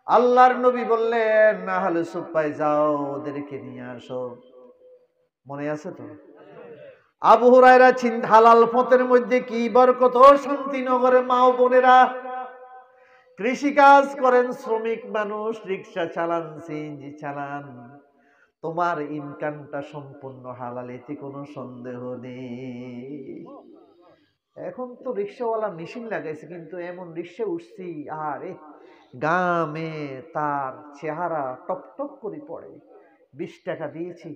আল্লাহর নবী বললেন আহলে সুফায় যাও ওদেরকে নিয়ে আসো। মনে আছে তো? আবু হুরায়রা হালাল পথের মধ্যে কি বরকত। শান্তিনগরে মা ও বোনেরা কৃষিকাজ করেন, শ্রমিক মানুষ, রিক্সা চালান, সিএনজি চালান, তোমার ইনকামটা সম্পূর্ণ হালাল, এতে কোনো সন্দেহ নেই। এখন তো রিক্সাওয়ালা মেশিন লাগাইছে, কিন্তু এমন রিক্সা উঠছি আরে গামে তার চেহারা টপ টপ করে পড়ে। 20 টাকা দিয়েছি,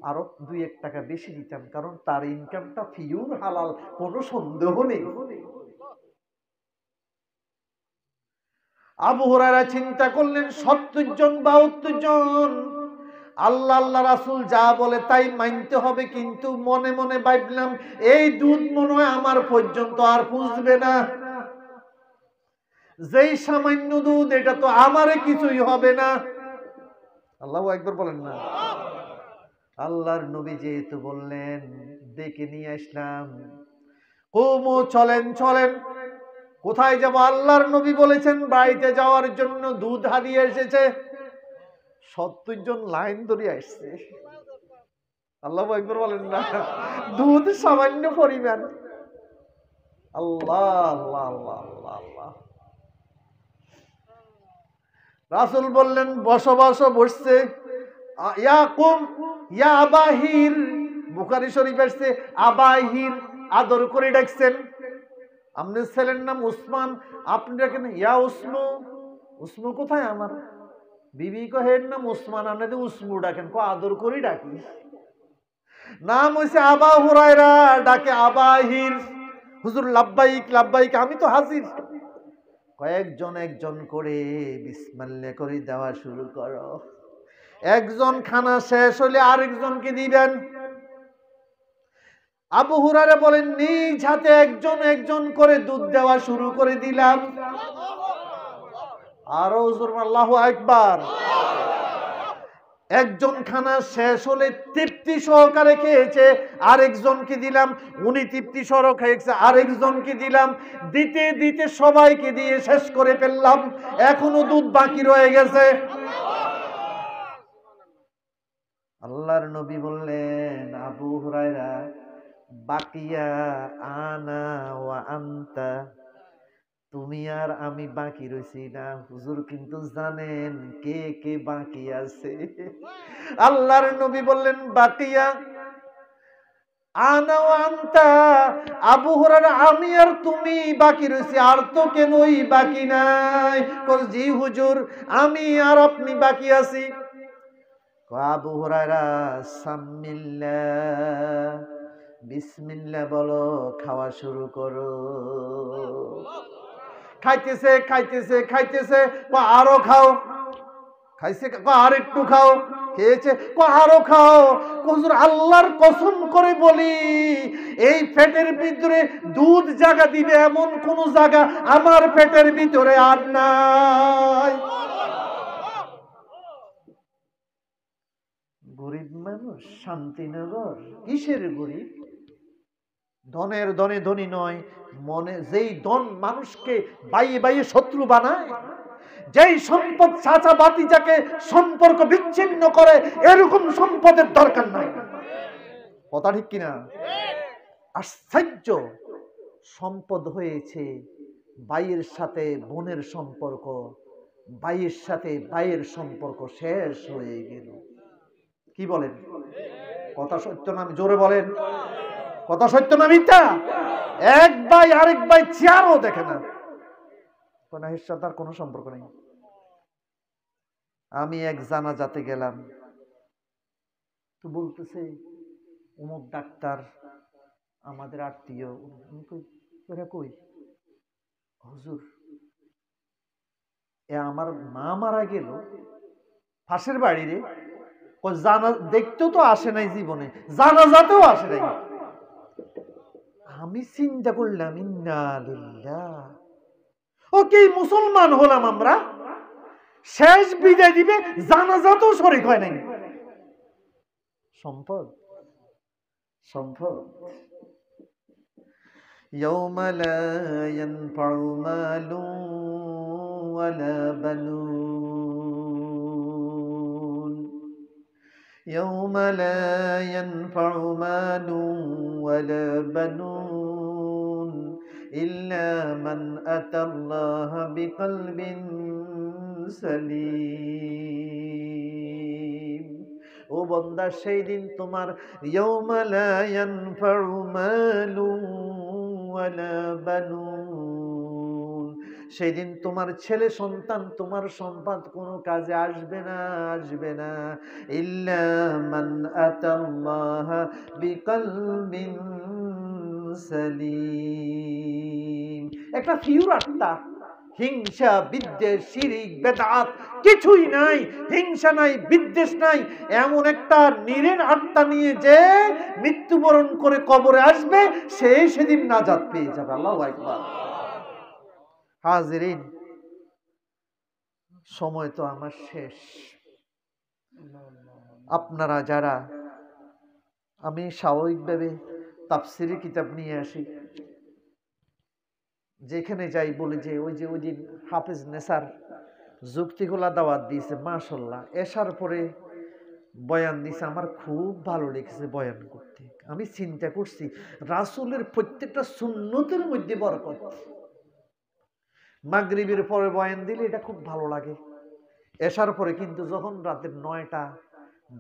আরো 2-1 টাকা বেশি দিতাম, কারণ তার ইনকামটা পিওর হালাল, কোনো সন্দেহ নেই। আবু হুরায়রা চিন্তা করলেন 70 জন 72 জন, আল্লাহ আল্লাহ রাসূল যা বলে তাই মানতে হবে। কিন্তু মনে মনে ভাবলাম এই দুধ মনে হয় আমার পর্যন্ত আর পুষবে না। যেই সামান্য দুধ, এটা তো আমারে কিছুই হবে না। আল্লাহু আকবার বলেন না। আল্লাহর নবী যেহেতু বললেন, ডেকে নিয়ে আসলাম। কুমু চলেন চলেন। কোথায় যাব? আল্লাহর নবী বলেছেন বাড়িতে যাওয়ার জন্য, দুধ হারিয়ে এসেছে। 70 জন লাইন ধরে আসছে। আল্লাহু আকবার বলেন না। দুধ সামান্য পরিমাণ। আল্লাহ আল্লাহ আল্লাহ আল্লাহ আল্লাহ। রাসূল বললেন বসো বসো। বসছে। ইয়া কুম ইয়া আবাহির, বুখারী শরীফ আসছে আবাহির, আদর করে ডাকছেন। আপনার ছেলের নাম উসমান, আপনি ডাকেন ইয়া উসমু। উসমু কোথায়? আমার বিবি কহের নাম উসমান, আপনি উসমু ডাকেন। কো আদর করে ডাকি। নাম হইছে আবা হুরায়রা, ডাকে আবাহির। হুজুর লাব্বাইক লাব্বাইক, আমি তো হাজির। কয়েকজন একজন করে বিসমিল্লাহ করে দেওয়া শুরু করো। একজন খানা শেষ হলে আরেকজনকে দিবেন। আবু হুরায়রা বলেন নিজ হাতে একজন একজন করে দুধ দেওয়া শুরু করে দিলাম। আরো হুজুর আল্লাহু আকবার। একজন খানা শেষ হলে তৃপ্তি সহকারে খেয়েছে, আরেকজনকে দিলাম। উনি তৃপ্তি সহকারে খেয়েছে, আরেকজনকে দিলাম। দিতে দিতে সবাইকে দিয়ে শেষ করে ফেললাম, এখনো দুধ বাকি রয়ে গেছে। আল্লাহর নবী বললেন আবু হুরায়রা, বাকিয়া আনা ওয়া আনতা, তুমি আর আমি বাকি রইছি না। হুজুর কিন্তু জানেন কে কে বাকি আছে। আল্লাহর নবী বললেন বাকিয়া আনা ওয়া আনতা, আবু হুরায়রা আমি আর তুমি বাকি রইছি, আর তো কেনই বাকি নাই। জি হুজুর আমি আর আপনি বাকি আছি। আবু হুরায়রা সাম্মিল্লাহ, বিসমিল্লাহ বলো, খাওয়া শুরু করো। খাইতেছে খাইতেছে খাইতেছে, আরো খাও। খাইছে, আর একটু খাও। খেয়েছে, আরো খাও। হুজুর আল্লাহর কসম করে বলি, এই পেটের ভিতরে দুধ জায়গা দিবে এমন কোন জায়গা আমার পেটের ভিতরে আর নাই। গরিব মানুষ, শান্তিনগর। কিসের গরিব? ধনের ধনে ধনী নয়, মনে যেই ধন মানুষকে বাইয়ে বাইয়ে শত্রু বানায়, যেই সম্পদ চাচা বাতিজাকে সম্পর্ক বিচ্ছিন্ন করে, এরকম সম্পদের দরকার নাই। কথা ঠিক কিনা? আশ্চর্য সম্পদ হয়েছে ভাইয়ের সাথে বোনের সম্পর্ক, ভাইয়ের সাথে ভাইয়ের সম্পর্ক শেষ হয়ে গেল। কি বলেন? কথা সত্য না? জোরে বলেন, কথা সত্য না মিথ্যা? এক ভাই আরেক ভাই চেয়ারও দেখে না। না এর সাথে আর কোনো সম্পর্ক নেই। আমি এক জানাজাতে গেলাম, তো বলতেছে অমুক ডাক্তার আমাদের আত্মীয়। কই? হুজুর, আমার মা মারা গেল পাশের বাড়ি রে। জানা দেখতেও তো আসে নাই, জীবনে জানাজাতেও আসে নাই। আমি চিন্তা করলাম, ইন্না লিল্লাহ, ও কি মুসলমান হলাম আমরা, শেষ বিদায় দিবে জানাজাতেও শরীক হয় নাই। সম্পদ সম্পদ। ইয়াউমা লা ইয়ানফাউ মালু ওয়ালা বানুন, ইয়াউমা লা ইয়ানফাউ মালু ওয়ালা বানুন ইল্লা মান আতাল্লাহা বিকলবিন সালিম। ও বান্দা, সেই দিন তোমার ইয়াউমা লা ইয়ানফাউ মালু ওয়ালা বানুন, সেই দিন তোমার ছেলে সন্তান, তোমার সম্পদ কোনো কাজে আসবে না, আসবে না। ইল্লা মান আতাল্লাহা বিকলবিন সালিম। একটা ফিউর আত্মা, হিংসা বিদ্বেষ শিরিক বেদাত কিছুই নাই, হিংসা নাই বিদ্বেষ নাই, এমন একটা নিরেট আত্মা নিয়ে যে মৃত্যুবরণ করে কবরে আসবে, সে সেদিন নাজাত পেয়ে যাবে। আল্লাহু আকবার। হাজিরিন, সময় তো আমার শেষ। আপনারা যারা, আমি স্বাভাবিকভাবে তাফসিরের কিতাব নিয়ে আসি, যেখানে যাই বলি যে ওই দিন হাফেজ নেসার যুক্তিগুলা দাওয়াত দিয়েছে, মাশাআল্লাহ, এসার পরে বয়ান দিছে, আমার খুব ভালো লেগেছে বয়ান করতে। আমি চিন্তা করছি রাসূলের প্রত্যেকটা সুন্নতের মধ্যে বরকত। মাগরিবের পরে বয়ান দিলে এটা খুব ভালো লাগে, এসার পরে কিন্তু যখন রাতের 9টা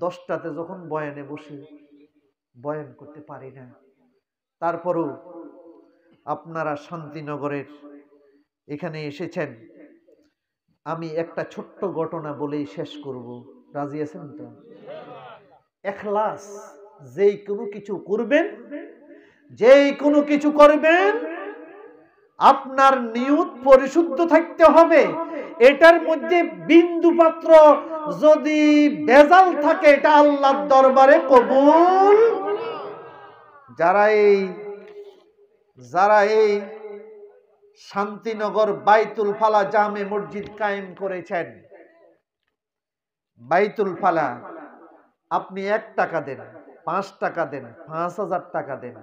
10টাতে যখন বয়ানে বসি, বয়ান করতে পারি না। তারপরও আপনারা শান্তিনগরের এখানে এসেছেন, আমি একটা ছোট্ট ঘটনা বলেই শেষ করব। রাজি আছেন তো? ইখলাস, যেই কোনো কিছু করবেন, যেই কোনো কিছু করবেন, আপনার নিয়ত পরিশুদ্ধ থাকতে হবে। এটার মধ্যে বিন্দু মাত্র যদি ভেজাল থাকে, এটা আল্লাহর দরবারে কবুল। যারা এই শান্তিনগর বাইতুল ফালা জামে মসজিদ কায়েম করেছেন, বাইতুল ফালা, আপনি 1 টাকা দেন, 5 টাকা দেন, 5000 টাকা দেন,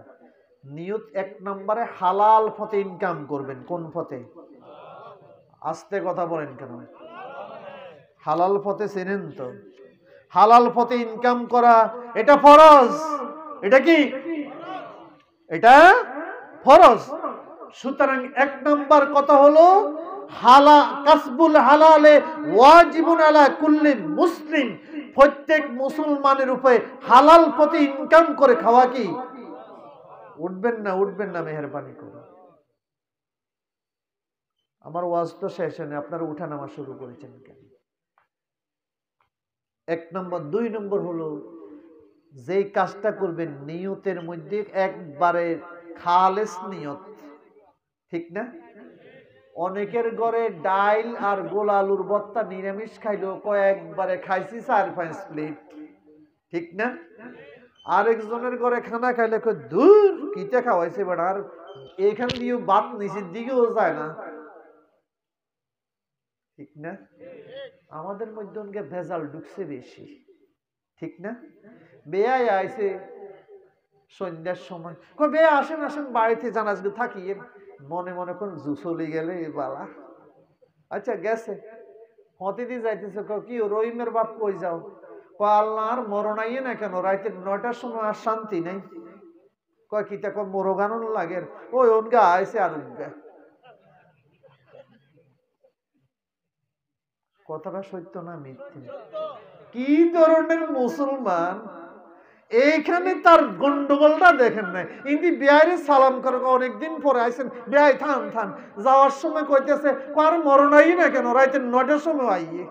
নিয়ত 1 নম্বরে হালাল পথে ইনকাম করবেন। কোন পথে? আস্তে কথা বলেন কেন? হালাল পথে চেনেন তো? হালাল পথে ইনকাম করা এটা ফরজ। এটা কি? এটা ফরজ। সুতরাং 1 নম্বর কথা হলো কাসবুল হালালে ওয়াজিবুন আলা কুল্লি মুসলিম, প্রত্যেক মুসলমানের উপরে হালাল পথে ইনকাম করে খাওয়া কি? উঠবেন না মেহেরবানি করে। আমার ওয়াজ তো শেষ হয়নি, আপনারা উঠানামা শুরু করেছেন কেন? 1 নম্বর। 2 নম্বর হলো, যেই কাজটা করবেন নিয়তের মধ্যে একবারে খালেস নিয়ত, ঠিক না? অনেকের ঘরে ডাইল আর গোল আলুর ভর্তা নিরামিষ খাইলেও কয়েকবারে খাইছি 4-5 প্লেট, ঠিক না? আরেকজনের ঘরে খানা খাইলে দূর কিতে খাওয়াইছে বেটা, আর এইখান দিয়েও ভাত নিচের দিকেও যায় না, ঠিক না? আমাদের মধ্যে অনেকে ভেজাল ঢুকছে বেশি, ঠিক না? বেয়াই আইছে সন্ধ্যার সময়, বেয়া আসেন বাড়িতে জানাজা থাকি, মনে মনে কোন চলে গেলে বালা। আচ্ছা গেছে, হতিদি যাইতেছে, কি রহিমের বাপ কই যাও? আল্লাহর মরণ আইয়ে না কেন, রাইতে 9টার সময় আর শান্তি নেই। কয় কি তা মরগানন লাগে, ওই ওনগা আইসে আর উনগা। কথাটা সত্য না মিথ্যে? কি ধরনের মুসলমান! এইখানে তার গন্ডগোলটা দেখেন নাই। ইনি বিয়ারে সালাম করে অনেকদিন পরে আইসেন, বিয়াই থান থান, যাওয়ার সময় কইতেছে আর মরণাই না কেন, রাইতে 9টার সময় আইয়ে।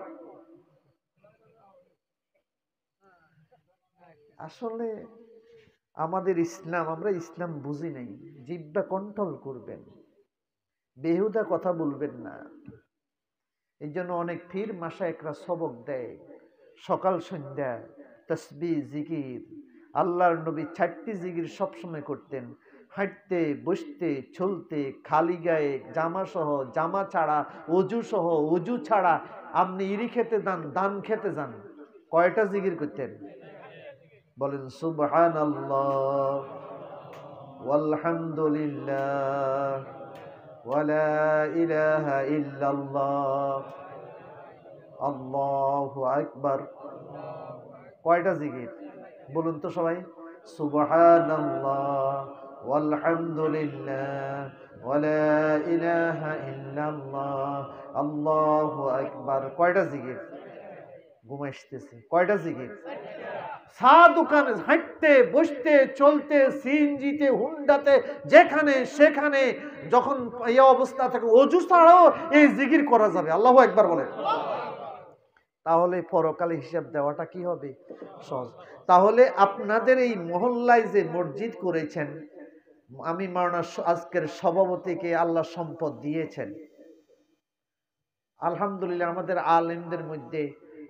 আসলে আমাদের ইসলাম, আমরা ইসলাম বুঝি নাই। জিহ্বা কন্ট্রোল করবেন, বেহুদা কথা বলবেন না। এই জন্য অনেক পীর মাশায়েখরা সবক দেয়, সকাল সন্ধ্যা তাসবিহ জিকির। আল্লাহর নবী 4টি জিকির সবসময় করতেন, হাঁটতে বসতে চলতে, খালি গায়ে, জামা সহ জামা ছাড়া, অজু সহ অজু ছাড়া। আপনি ইরি খেতে যান, দান খেতে যান, কয়টা জিকির করতেন বলেন? সুবহানাল্লাহ ওয়ালহামদুলিল্লাহ ওয়ালা ইলাহা ইল্লাল্লাহ আল্লাহু আকবার। কয়টা জিকির বলুন তো সবাই? সুবহানাল্লাহ ওয়ালহামদুলিল্লাহ ওয়ালা ইলাহা ইল্লাল্লাহ আল্লাহু আকবার। কয়টা জিকির? ঘুমাইতেছে। কয়টা জিকির? চা দোকানে, হাঁটতে বসতে চলতে, সিএনজিতে, হুন্ডাতে, যেখানে সেখানে যখন এই অবস্থা থাকে, অজু ছাড়াও এই জিকির করা যাবে। আল্লাহু আকবার বলে। তাহলে পরকালে হিসাব দেওয়াটা কি হবে? সহজ। তাহলে আপনাদের এই মহল্লায় যে মসজিদ করেছেন, আমি মাওলানা আজকের সভাপতিকে আল্লাহ সম্পদ দিয়েছেন, আলহামদুলিল্লাহ। আমাদের আলেমদের মধ্যে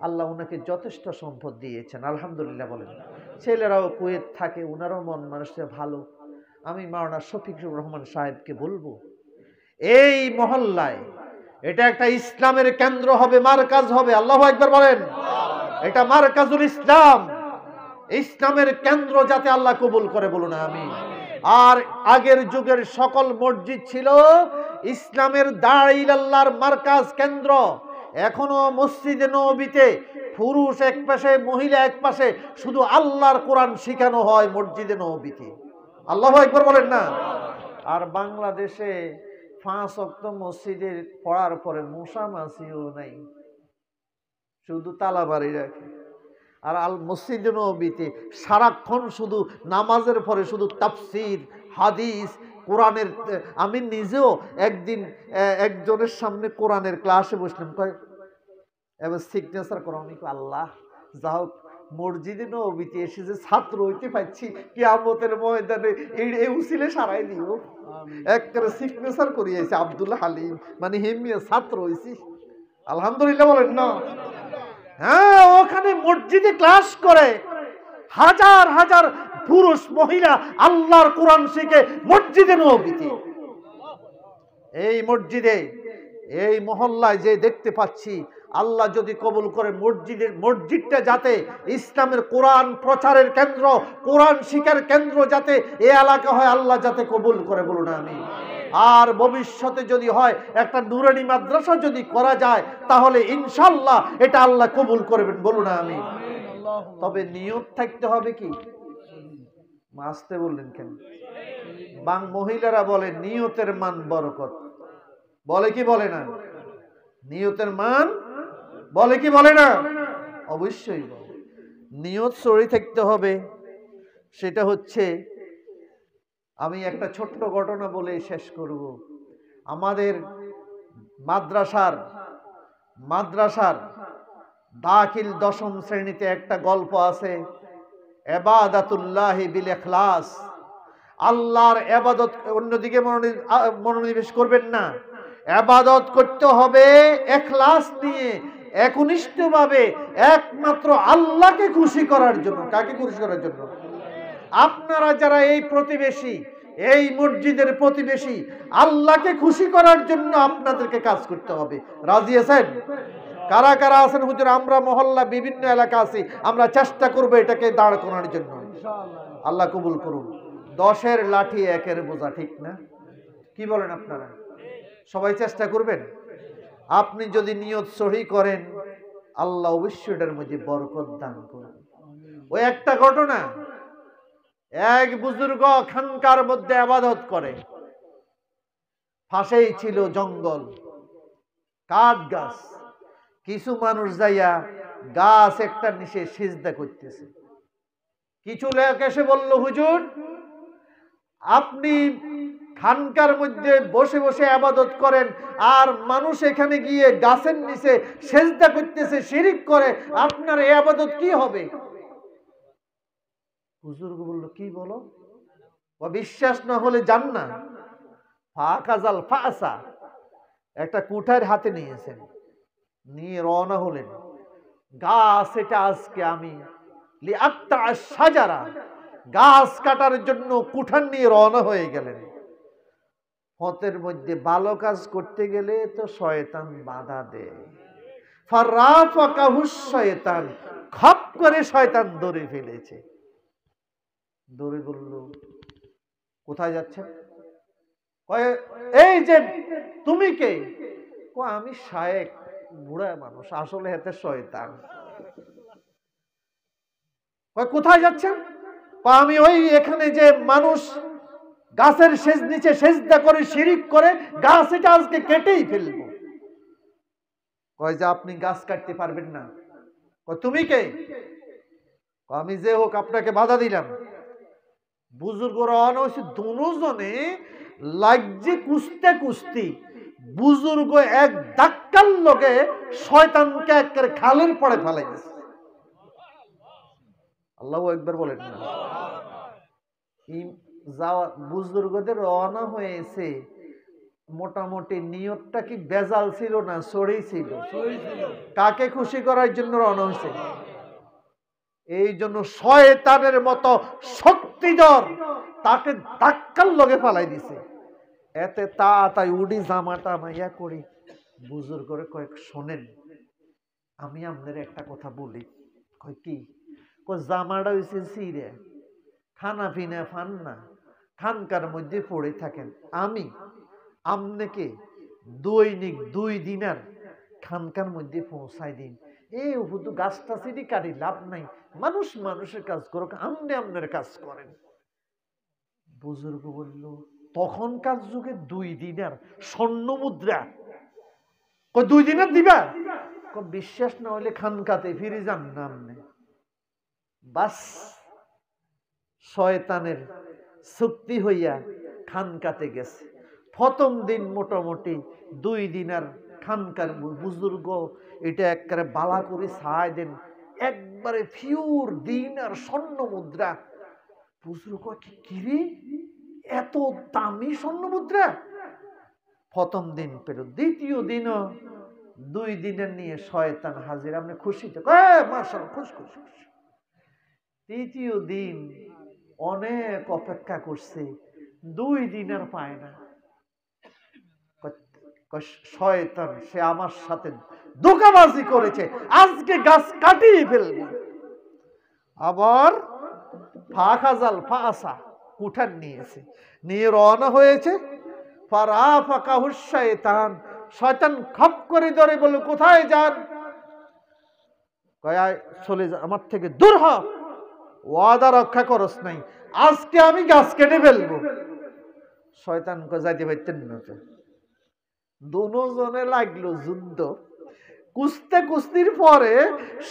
আল্লাহ উনাকে যথেষ্ট সম্পদ দিয়েছেন, আলহামদুলিল্লাহ বলেন। ছেলেরাও কুয়েত থাকে, উনারও মন মানুষের ভালো। আমি মাওলানা শফিকুর রহমান সাহেবকে বলবো, এই মহল্লায় এটা একটা ইসলামের কেন্দ্র হবে, মারকাজ হবে। আল্লাহু আকবার বলেন। এটা মারকাজুল ইসলাম, ইসলামের কেন্দ্র, যাতে আল্লাহ কবুল করে, বলুন আমিন। আর আগের যুগের সকল মসজিদ ছিল ইসলামের দাঁড়াইল আল্লাহর মারকাজ কেন্দ্র। এখনো মসজিদে নববীতে পুরুষ এক পাশে, মহিলা এক পাশে, শুধু আল্লাহর কোরআন শিখানো হয় মসজিদে নববীতে। আল্লাহু আকবার বলেন না? আর বাংলাদেশে 5 ওয়াক্ত মসজিদে পড়ার পরে মশা মাছিও নাই, শুধু তালাবাড়ি রাখে। আর আল মসজিদে নববীতে সারাক্ষণ শুধু নামাজের পরে শুধু তাফসীর, হাদিস, কোরআনের। আমি নিজেও একদিন একজনের সামনে কোরআনের ক্লাসে বসলাম, কয় এবার সিগনেচার করো। আমি আল্লাহ যা হোক, মসজিদে নববীতে এসে যে ছাত্র হইতে পারছি, কিয়ামতের ময়দানে এই উসিলে সারাই দিও। একবারে সিগনেচার করিয়েছে আব্দুল হালিম, মানে হেমিয়া ছাত্র হইছি, আলহামদুলিল্লাহ বলেন না? হ্যাঁ, ওখানে মসজিদে ক্লাস করে হাজার হাজার পুরুষ মহিলা আল্লাহর কোরআন শিখে মসজিদে নববীতে। এই মসজিদে, এই মহল্লায় যে দেখতে পাচ্ছি, আল্লাহ যদি কবুল করে মসজিদটা যাতে ইসলামের কোরআন প্রচারের কেন্দ্র, কোরআন শিক্ষার কেন্দ্র যাতে এ এলাকা হয়, আল্লাহ যাতে কবুল করে, বলুন আমিন। আর ভবিষ্যতে যদি হয় একটা নুরানি মাদ্রাসা যদি করা যায়, তাহলে ইনশাআল্লাহ এটা আল্লাহ কবুল করবেন, বলুন আমিন। তবে নিয়ত থাকতে হবে কি? আসতে বললেন কেন? মহিলারা বলে নিয়তের মান বরকত, বলে কি বলে না? নিয়তের মান বলে কি বলে না? অবশ্যই বলে। নিয়ত সহি থাকতে হবে। সেটা হচ্ছে, আমি একটা ছোট্ট ঘটনা বলে শেষ করব। আমাদের মাদ্রাসার দাখিল 10ম শ্রেণীতে একটা গল্প আছে, ইবাদাতুল্লাহি বিল ইখলাস। আল্লাহর ইবাদত, অন্যদিকে মনোনিবেশ করবেন না। ইবাদত করতে হবে ইখলাস নিয়ে, একনিষ্ঠভাবে, একমাত্র আল্লাহকে খুশি করার জন্য। কাকে খুশি করার জন্য? আপনারা যারা এই প্রতিবেশী, এই মসজিদের প্রতিবেশী, আল্লাহকে খুশি করার জন্য আপনাদেরকে কাজ করতে হবে। রাজি আছেন? কারা কারা আছেন? হুজুর, আমরা মহল্লা বিভিন্ন এলাকা আছি, আমরা চেষ্টা করবো এটাকে দাঁড় করানোর জন্য। আল্লাহ কবুল করুন। 10-এর লাঠি 1-এর বোঝা, ঠিক না? কি বলেন আপনারা? সবাই চেষ্টা করবেন। আপনি যদি নিয়ত সহি করেন, আল্লাহ অবশ্যই এটার মধ্যে বরকত দান করবেন। ওই একটা ঘটনা, এক বুজুর্গ খানকার মধ্যে ইবাদত করে, পাশেই ছিল জঙ্গল, কাঠ গাছ। কিছু মানুষ যাইয়া গাছ একটা নিচে সিজদা করতেছে। কিছু লোক এসে বলল, হুজুর আপনি খানকার মধ্যে বসে বসে ইবাদত করেন, আর মানুষ এখানে গিয়ে গাছের নিচে সেজদা করতেছে, শিরিক করে, আপনার এই ইবাদত কি হবে? হুজুর বলল, কি বলো? ও বিশ্বাস না হলে যান না। ফাকাজাল ফাসা, একটা কুঠার হাতে নিয়েছেন, নিয়ে রওনা হলেন। গাছ এটা আজকে আমি লিআক্তা আশ-শাজারা, গাছ কাটার জন্য কুঠার নিয়ে রওনা হয়ে গেলেন। পথের মধ্যে ভালো কাজ করতে গেলে তো শয়তান বাধা দেয়। ফারাফাকাহুশ শয়তান, খপ করে শয়তান ধরে ফেলেছে। ধরে বলল, কোথায় যাচ্ছেন? কয়, এই যে তুমি কে? কয়, আমি শায়েক, বুড়া মানুষ, আসলে এতে শয়তান। কয়, কোথায় যাচ্ছেন? কয়, আমি ওই এখানে যে মানুষ গাছের নিচে সেজদা করে শিরিক করে, গাছ এটা আজকে কেটেই ফেলবো। কয় যে আপনি গাছ কাটতে পারবেন না। কয়, তুমি কে? কয়, আমি যে হোক, আপনাকে বাধা দিলাম। বুজুর্গ রওনা হয়েছে, দুজনে লাগছে কুস্তি। বুজুর্গ এক ধাক্কার লগে শয়তানকে একেবারে খালের পড়ে ফেলাই দিয়েছে। আল্লাহু আকবার বলেন না। বুজুর্গদের রওনা হয়েছে, মোটামুটি নিয়তটা কি বেজাল ছিল না সরি ছিল? কাকে খুশি করার জন্য রওনা হয়েছে? এই জন্য শয়তানের মতো শক্তিধর তাকে ধাক্কার লগে ফালাই দিছে। এতে তাই উডি জামাটা মাইয়া করি। বুজুর্গ করে কয়েক শোনেন, আমি আপনার একটা কথা বলি। কয় কি? কয়, জামাটা হয়েছে সিরে, খানা পিনা ফান না, খানকার মধ্যে পড়ে থাকেন। আমি আপনাকে দৈনিক 2 দিনার খানকার মধ্যে পৌঁছাই দিন। এই শুধু গাছটা সিডি কাটি লাভ নাই, মানুষ মানুষের কাজ করুক, আপনি আপনার কাজ করেন। বুজুর্গ বলল, তখনকার যুগে 2 দিনার স্বর্ণ মুদ্রা। কয়, 2 দিনার দিবা? কয়, বিশ্বাস না হলে খানকাতে ফিরে যান না আপনি। বাস শয়তানের চুক্তি হইয়া খানকাতে গেছে। প্রথম দিন মোটামুটি 2 দিনার খানকার বুজুর্গ এটা একবারে বালা করে ছাই দেন, একবারে পিওর দিনার স্বর্ণ মুদ্রা। বুজুর্গ কি এত দামি স্বর্ণ মুদ্রা? প্রথম দিন পেল। দ্বিতীয় দিনও 2 দিনের নিয়ে শয়তান হাজির। আপনি খুশি তো? মাশাআল্লাহ, খুশি। তৃতীয় দিন অনেক অপেক্ষা করছে, 2 দিনের পায় না। শয়তান সে আমার সাথে ধোঁকাবাজি করেছে, আজকে গাছ কাটিয়ে ফেলবো। আবার ফাকাজাল ফাসা, কুঠার নিয়েছে, নিয়ে রওনা হয়েছে। ফারাফাকাহুশ শয়তান, শয়তান খপ করে ধরে বলল, কোথায় যান? কয়, চলে যা, আমার থেকে দূর হ, ওয়াদা রক্ষা করস নাই, আজকে আমি গাছ কেটে ফেলবো। শয়তান কয়, যাইতে পারতেন না তো। দুজনে লাগলো যুদ্ধ। কুস্তির পরে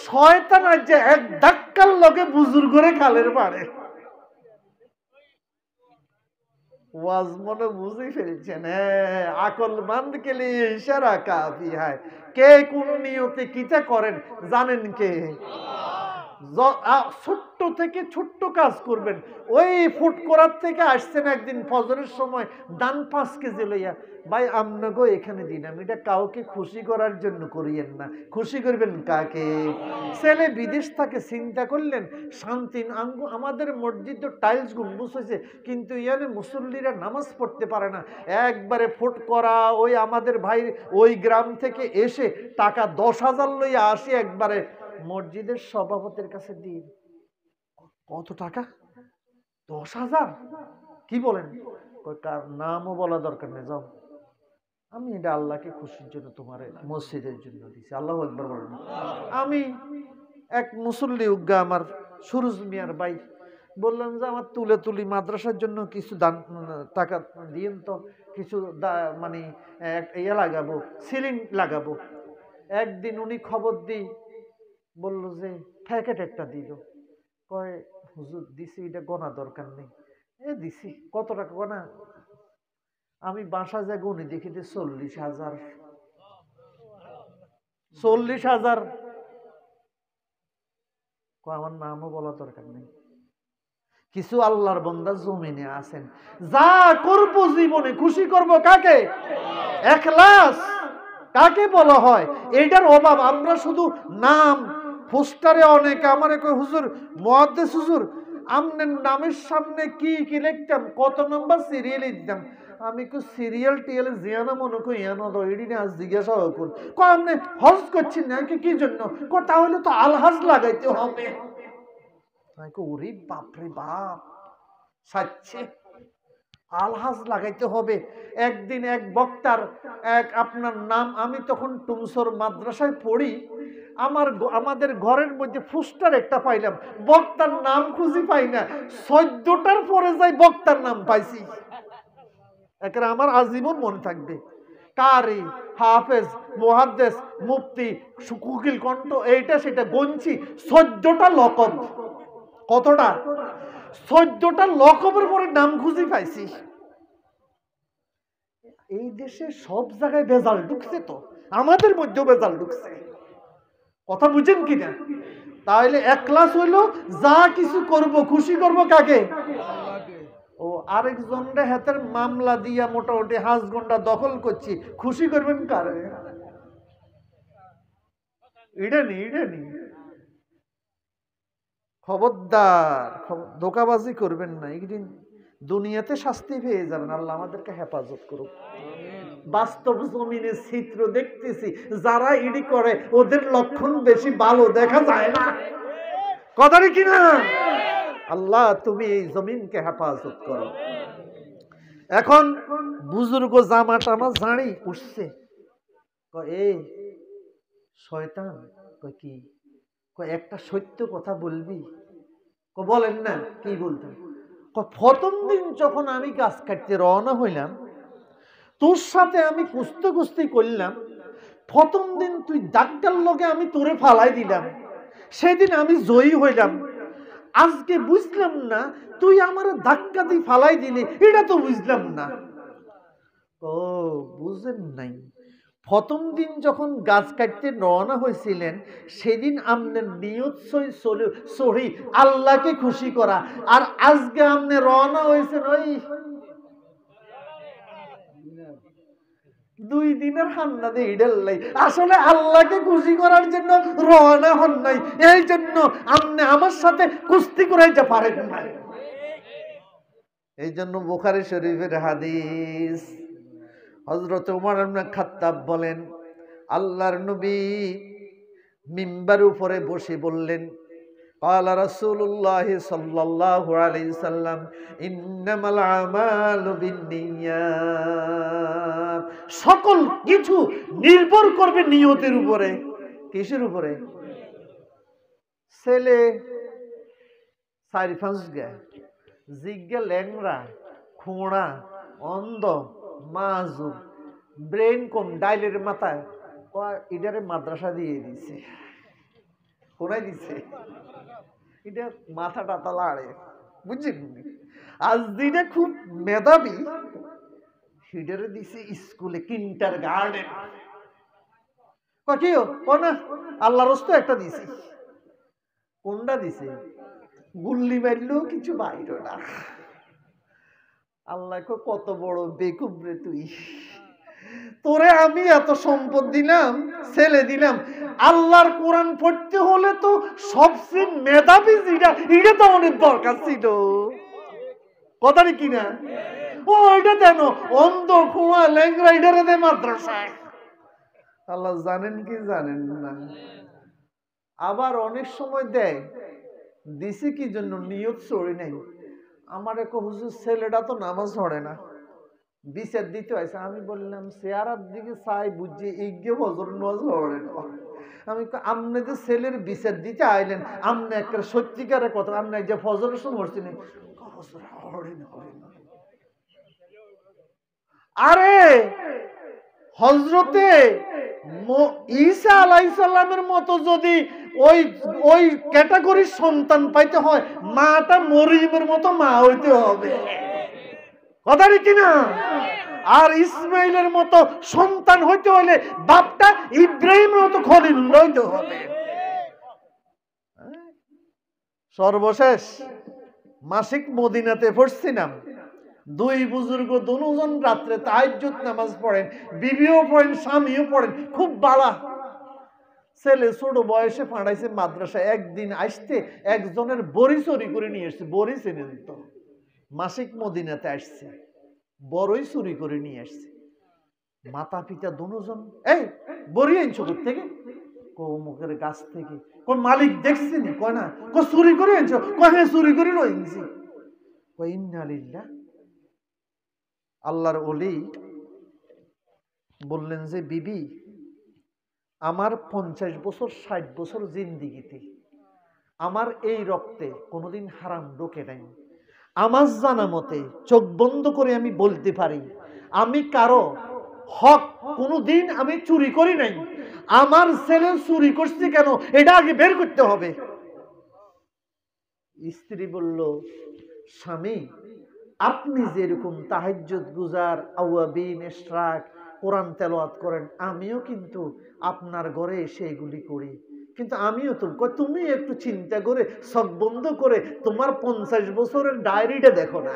শয়তান যে এক ধাক্কার লগে বুজুর্গরে খালের পাড়ে। ওয়াজ মনে বুঝে ফেলছেন, আকল বান্ধ কে লিয়ে ইশারা কাফি হয়। কে কোন নিয়তে কিটা করেন জানেন কে? ছোট্ট থেকে ছোট্ট কাজ করবেন। ওই ফুট করার থেকে আসছেন একদিন ফজরের সময়, দান 5 কেজি লইয়া, ভাই আপনাকেও এখানে দিলাম, এটা কাউকে খুশি করার জন্য করিয়েন না, খুশি করবেন কাকে? ছেলে বিদেশ থেকে চিন্তা করলেন শান্তি, আমাদের মসজিদ টাইলস গম্বুজ হয়েছে, কিন্তু ইয়ানে মুসল্লিরা নামাজ পড়তে পারে না, একবারে ফুট করা ওই আমাদের ভাই ওই গ্রাম থেকে এসে টাকা 10,000 লইয়া আসি, একবারে মসজিদের সভাপতির কাছে দিন। কত টাকা? 10,000? কি বলেন? কার নামও বলা দরকার নেই, যাও, আমি এটা আল্লাহকে খুশির জন্য তোমার মসজিদের জন্য দিছি। আল্লাহু আকবার বলেন। আমি এক মুসল্লি উগ্গা আমার সুরুজ মিয়ার ভাই, বললাম যে আমার তুলি মাদ্রাসার জন্য কিছু দান টাকা দিন তো, কিছু মানে ইয়ে লাগাবো, সিলিং লাগাবো। একদিন উনি খবর দিই বলল যে প্যাকেট একটা দিল। কয় হুজুর দিছি, এটা গোনা দরকার নেই। দিছি, কত টাকা গোনা? আমি বাসা যা গুনি দেখিতে 40,000। 40,000। আমার নামও বলা দরকার নেই। কিছু আল্লাহর বান্দা জমিনে আছেন, যা করব জীবনে খুশি করব কাকে? ইখলাস কাকে বলা হয়? এটার অভাব। আমরা শুধু নাম পোস্টারে অনেকে আমারে কয়, হুজুর মুহাদ্দিস হুজুর আমনের নামের সামনে কি কি লিখতাম, কত নম্বর সিরিয়াল দিতাম। আমি কো সিরিয়াল টিএল জিয়ানা মনে কই ইয়ানো দো এডিনে আজ জিজ্ঞাসা করুন। কয় আপনি হজ করছেন না? কি জন্য? কয় তাহলে তো আলহাজ লাগাইতে হবে। আমি কো ওরে বাপ রে বাপ, সাচ্চে আলহাজ লাগাইতে হবে। একদিন এক বক্তার আপনার নাম, আমি তখন টুমসর মাদ্রাসায় পড়ি, আমাদের ঘরের মধ্যে পোস্টার একটা পাইলাম, বক্তার নাম খুঁজি পাই না। 14টার পরে যাই বক্তার নাম পাইছি। একেবারে আমার আজীবন মনে থাকবে। কারি, হাফেজ, মুহাদ্দিস, মুফতি, উকিল কণ্ঠ, এইটা সেটা গঞ্চি 14টা লকব। কতটা? 14টা লকবের পরে নাম খুঁজি পাইছি। এই দেশে সব জায়গায় ভেজাল ঢুকছে, তো আমাদের মধ্যেও ভেজাল ঢুকছে। কথা বুঝেন কিনা? তাহলে ইখলাস হইল যা কিছু করব খুশি করব কাকে? ও আরেকজনের হাতের মামলা দিয়া মোটামুটি 5 ঘন্টা দখল করছি, খুশি করবেন কারে? এটা নি খবরদার, ধোঁকাবাজি করবেন না। একদিন দুনিয়াতে শাস্তি পেয়ে যাবেন। আল্লাহ আমাদেরকে হেফাজত করুক। বাস্তব জমিনে চিত্র দেখতেছি, যারা ইডি করে ওদের লক্ষণ বেশি ভালো দেখা যায় না। কথা কিনা? আল্লাহ তুমি এই জমিনকে হেফাজত করো। এখন বুজুর্গ জামা টামা জানি উঠছে, এই শয়তান কি একটা সত্য কথা বলবি? বলেন না। কি বলতেন? প্রথম দিন যখন আমি গাছ কাটতে রওনা হইলাম, তোর সাথে আমি কুস্তি করলাম, প্রথম দিন তুই ডাক্তার লগে আমি তোরে ফালাই দিলাম, সেদিন আমি জয়ী হইলাম। আজকে বুঝলাম না তুই আমার ধাক্কা দিয়ে ফালাই দিলি, এটা তো বুঝলাম না। ও বুঝেন নাই, প্রথম দিন যখন গাছ কাটতে রওনা হয়েছিলেন, সেদিন আপনার নিয়ত সহি আল্লাহকে খুশি করা, আর আজকে আপনি রওনা হয়েছেন ওই 2 দিনের হান্না দিয়ে ইডাল্লাই। আসলে আল্লাহকে খুশি করার জন্য রওনা হন নাই, এই জন্য আপনি আমার সাথে কুস্তি করাইতে পারেন না। এই জন্য বুখারী শরীফের হাদিস, হযরত ওমর ইবনে খাত্তাব বলেন, আল্লাহর নবী মিম্বার উপরে বসে বললেন, ক্বালা রাসূলুল্লাহ সাল্লাল্লাহু আলাইহি সাল্লাম ইন্নামাল আমালু বিন্নিয়াত। সকল কিছু নির্ভর করবে নিয়তের উপরে। কিসের উপরে? ছেলে 4-5 গা, জিজ্ঞা ল্যাংরা, খোঁড়া, অন্ধ, মাজুব, ব্রেন কম, ডাইলের মাথায়, এটারে মাদ্রাসা দিয়ে দিছে। কোনায় দিছে? এটা মাথা টাতা লাড়ে, বুঝছেন? আজ দিনে খুব মেধাবী, সেটারে দিছে স্কুলে, কিন্টার গার্ডেন। কিও না, আল্লাহর রাস্তায় একটা দিছে। কোনটা দিছে? গুল্লি মারলেও কিছু বাইরে না। আল্লাহ কত বড় বেকুব রে তুই, তোরে আমি এত সম্পদ দিলাম, ছেলে দিলাম, আল্লাহর কোরআন পড়তে হলে তো সবচেয়ে মেধাবী যেটা, এটা তো অনেক দরকার ছিল। কথা কিনা? ও এটা দেন অন্ধ, খোঁড়া, ল্যাংরা, এটারে দে মাদ্রাসায়। আল্লাহ জানেন কি জানেন না? আবার অনেক সময় দেয়, দিছি কি জন্য? নিয়ত সরি নাই। আমার এক হুজুর ছেলেটা তো নামাজ পড়ে না, বিচার দিতে হয়েছে। আমি বললাম চেহারার দিকে চাই বুঝছি ইগে বছর নামাজ পড়ে না। আমি আপনি যে ছেলের বিচার দিতে আইলেন, আপনি একটা সত্যিকারের কথা, আপনি যে ফজরের সময় পড়ছিলেন, আরে হযরতে ঈসা আলাইহিস সালামের মতো যদি ওই ওই ক্যাটাগরির সন্তান পাইতে হয়, মাটা মরিয়মের মতো মা হইতে হবে। কথা কি না? আর ইসমাইলের মতো সন্তান হইতে হলে বাপটা ইব্রাহিমের মতো খলিলুল্লাহ হইতে হবে। সর্বশেষ মাসিক মদিনাতে পড়ছিলাম, দুই বুজুর্গ দুজন রাত্রে তাহাজ্জুদ নামাজ পড়েন, বিবিও পড়েন, স্বামীও পড়েন, খুব বালা। ছেলে ছোট বয়সে পাঠাইছে মাদ্রাসায়। একদিন আসতে একজনের বড়ি চুরি করে নিয়ে এসছে। বড়ি চেনেন তো? মাসিক মদিনাতে আসছে, বড়ই চুরি করে নিয়ে আসছে। মাতা পিতা দুজন, এই বড়ি আনছো থেকে? মুখের গাছ থেকে। কোন মালিক দেখছেনি? কয় না। চুরি করে আনছো? কয় হ্যাঁ চুরি করে রয়েছি। ইন্না লিল্লাহ। আল্লাহর ওলি বললেন যে বিবি, আমার 50 বছর 60 বছর জিন্দিগিতে আমার এই রক্তে কোনোদিন হারাম ঢোকে নাই। আমার জানা মতে চোখ বন্ধ করে আমি বলতে পারি, আমি কারো হক কোনোদিন আমি চুরি করি নাই। আমার ছেলে চুরি করছে কেন, এটা আগে বের করতে হবে। স্ত্রী বলল, স্বামী, আপনি যেরকম তাহাজ্জুদ গুজার, আওয়াবিন, ইশরাক, কোরআন তেলাওয়াত করেন, আমিও কিন্তু আপনার ঘরে এসে এগুলি করি। কিন্তু আমিও তো, তুমি একটু চিন্তা করে চোখ বন্ধ করে তোমার 50 বছরের ডায়েরিটা দেখো না।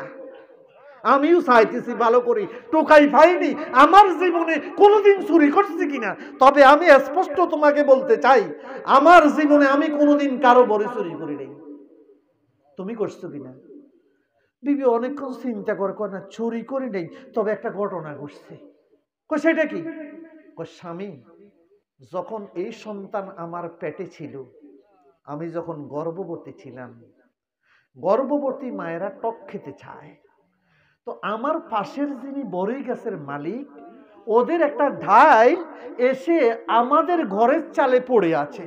আমিও চাইতেছি ভালো করি, টোকাই পাইনি, আমার জীবনে কোনোদিন চুরি করছি কিনা। তবে আমি স্পষ্ট তোমাকে বলতে চাই, আমার জীবনে আমি কোনোদিন কারো বড় চুরি করি নাই। তুমি করছো কিনা? বিবি অনেকক্ষণ চিন্তা করে, না চুরি করি নেই, তবে একটা ঘটনা ঘটছে। সেটা কি? স্বামী, যখন এই সন্তান আমার পেটে ছিল, আমি যখন গর্ভবতী ছিলাম, গর্ভবতী মায়েরা টক খেতে চায়। তো আমার পাশের যিনি বড়ই গাছের মালিক, ওদের একটা ঢাইল এসে আমাদের ঘরের চালে পড়ে আছে।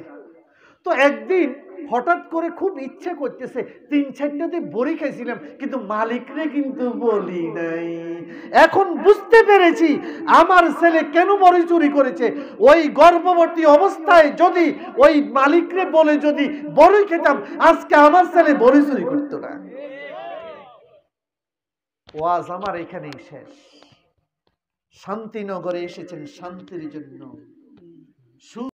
তো একদিন হঠাৎ করে খুব ইচ্ছে করতেছে, 3-4টাতে বড়ি খাইছিলাম, কিন্তু মালিকরে কিন্তু বলি নাই। এখন বুঝতে পেরেছি আমার ছেলে কেন বড়ি চুরি করেছে। ওই গর্ভবতী অবস্থায় যদি ওই মালিকরে বলে যদি বড়ি খেতাম, আজকে আমার ছেলে বড়ি চুরি করতো না। ওয়াজ আমার এখানেই শেষ। শান্তিনগরে এসেছেন শান্তির জন্য।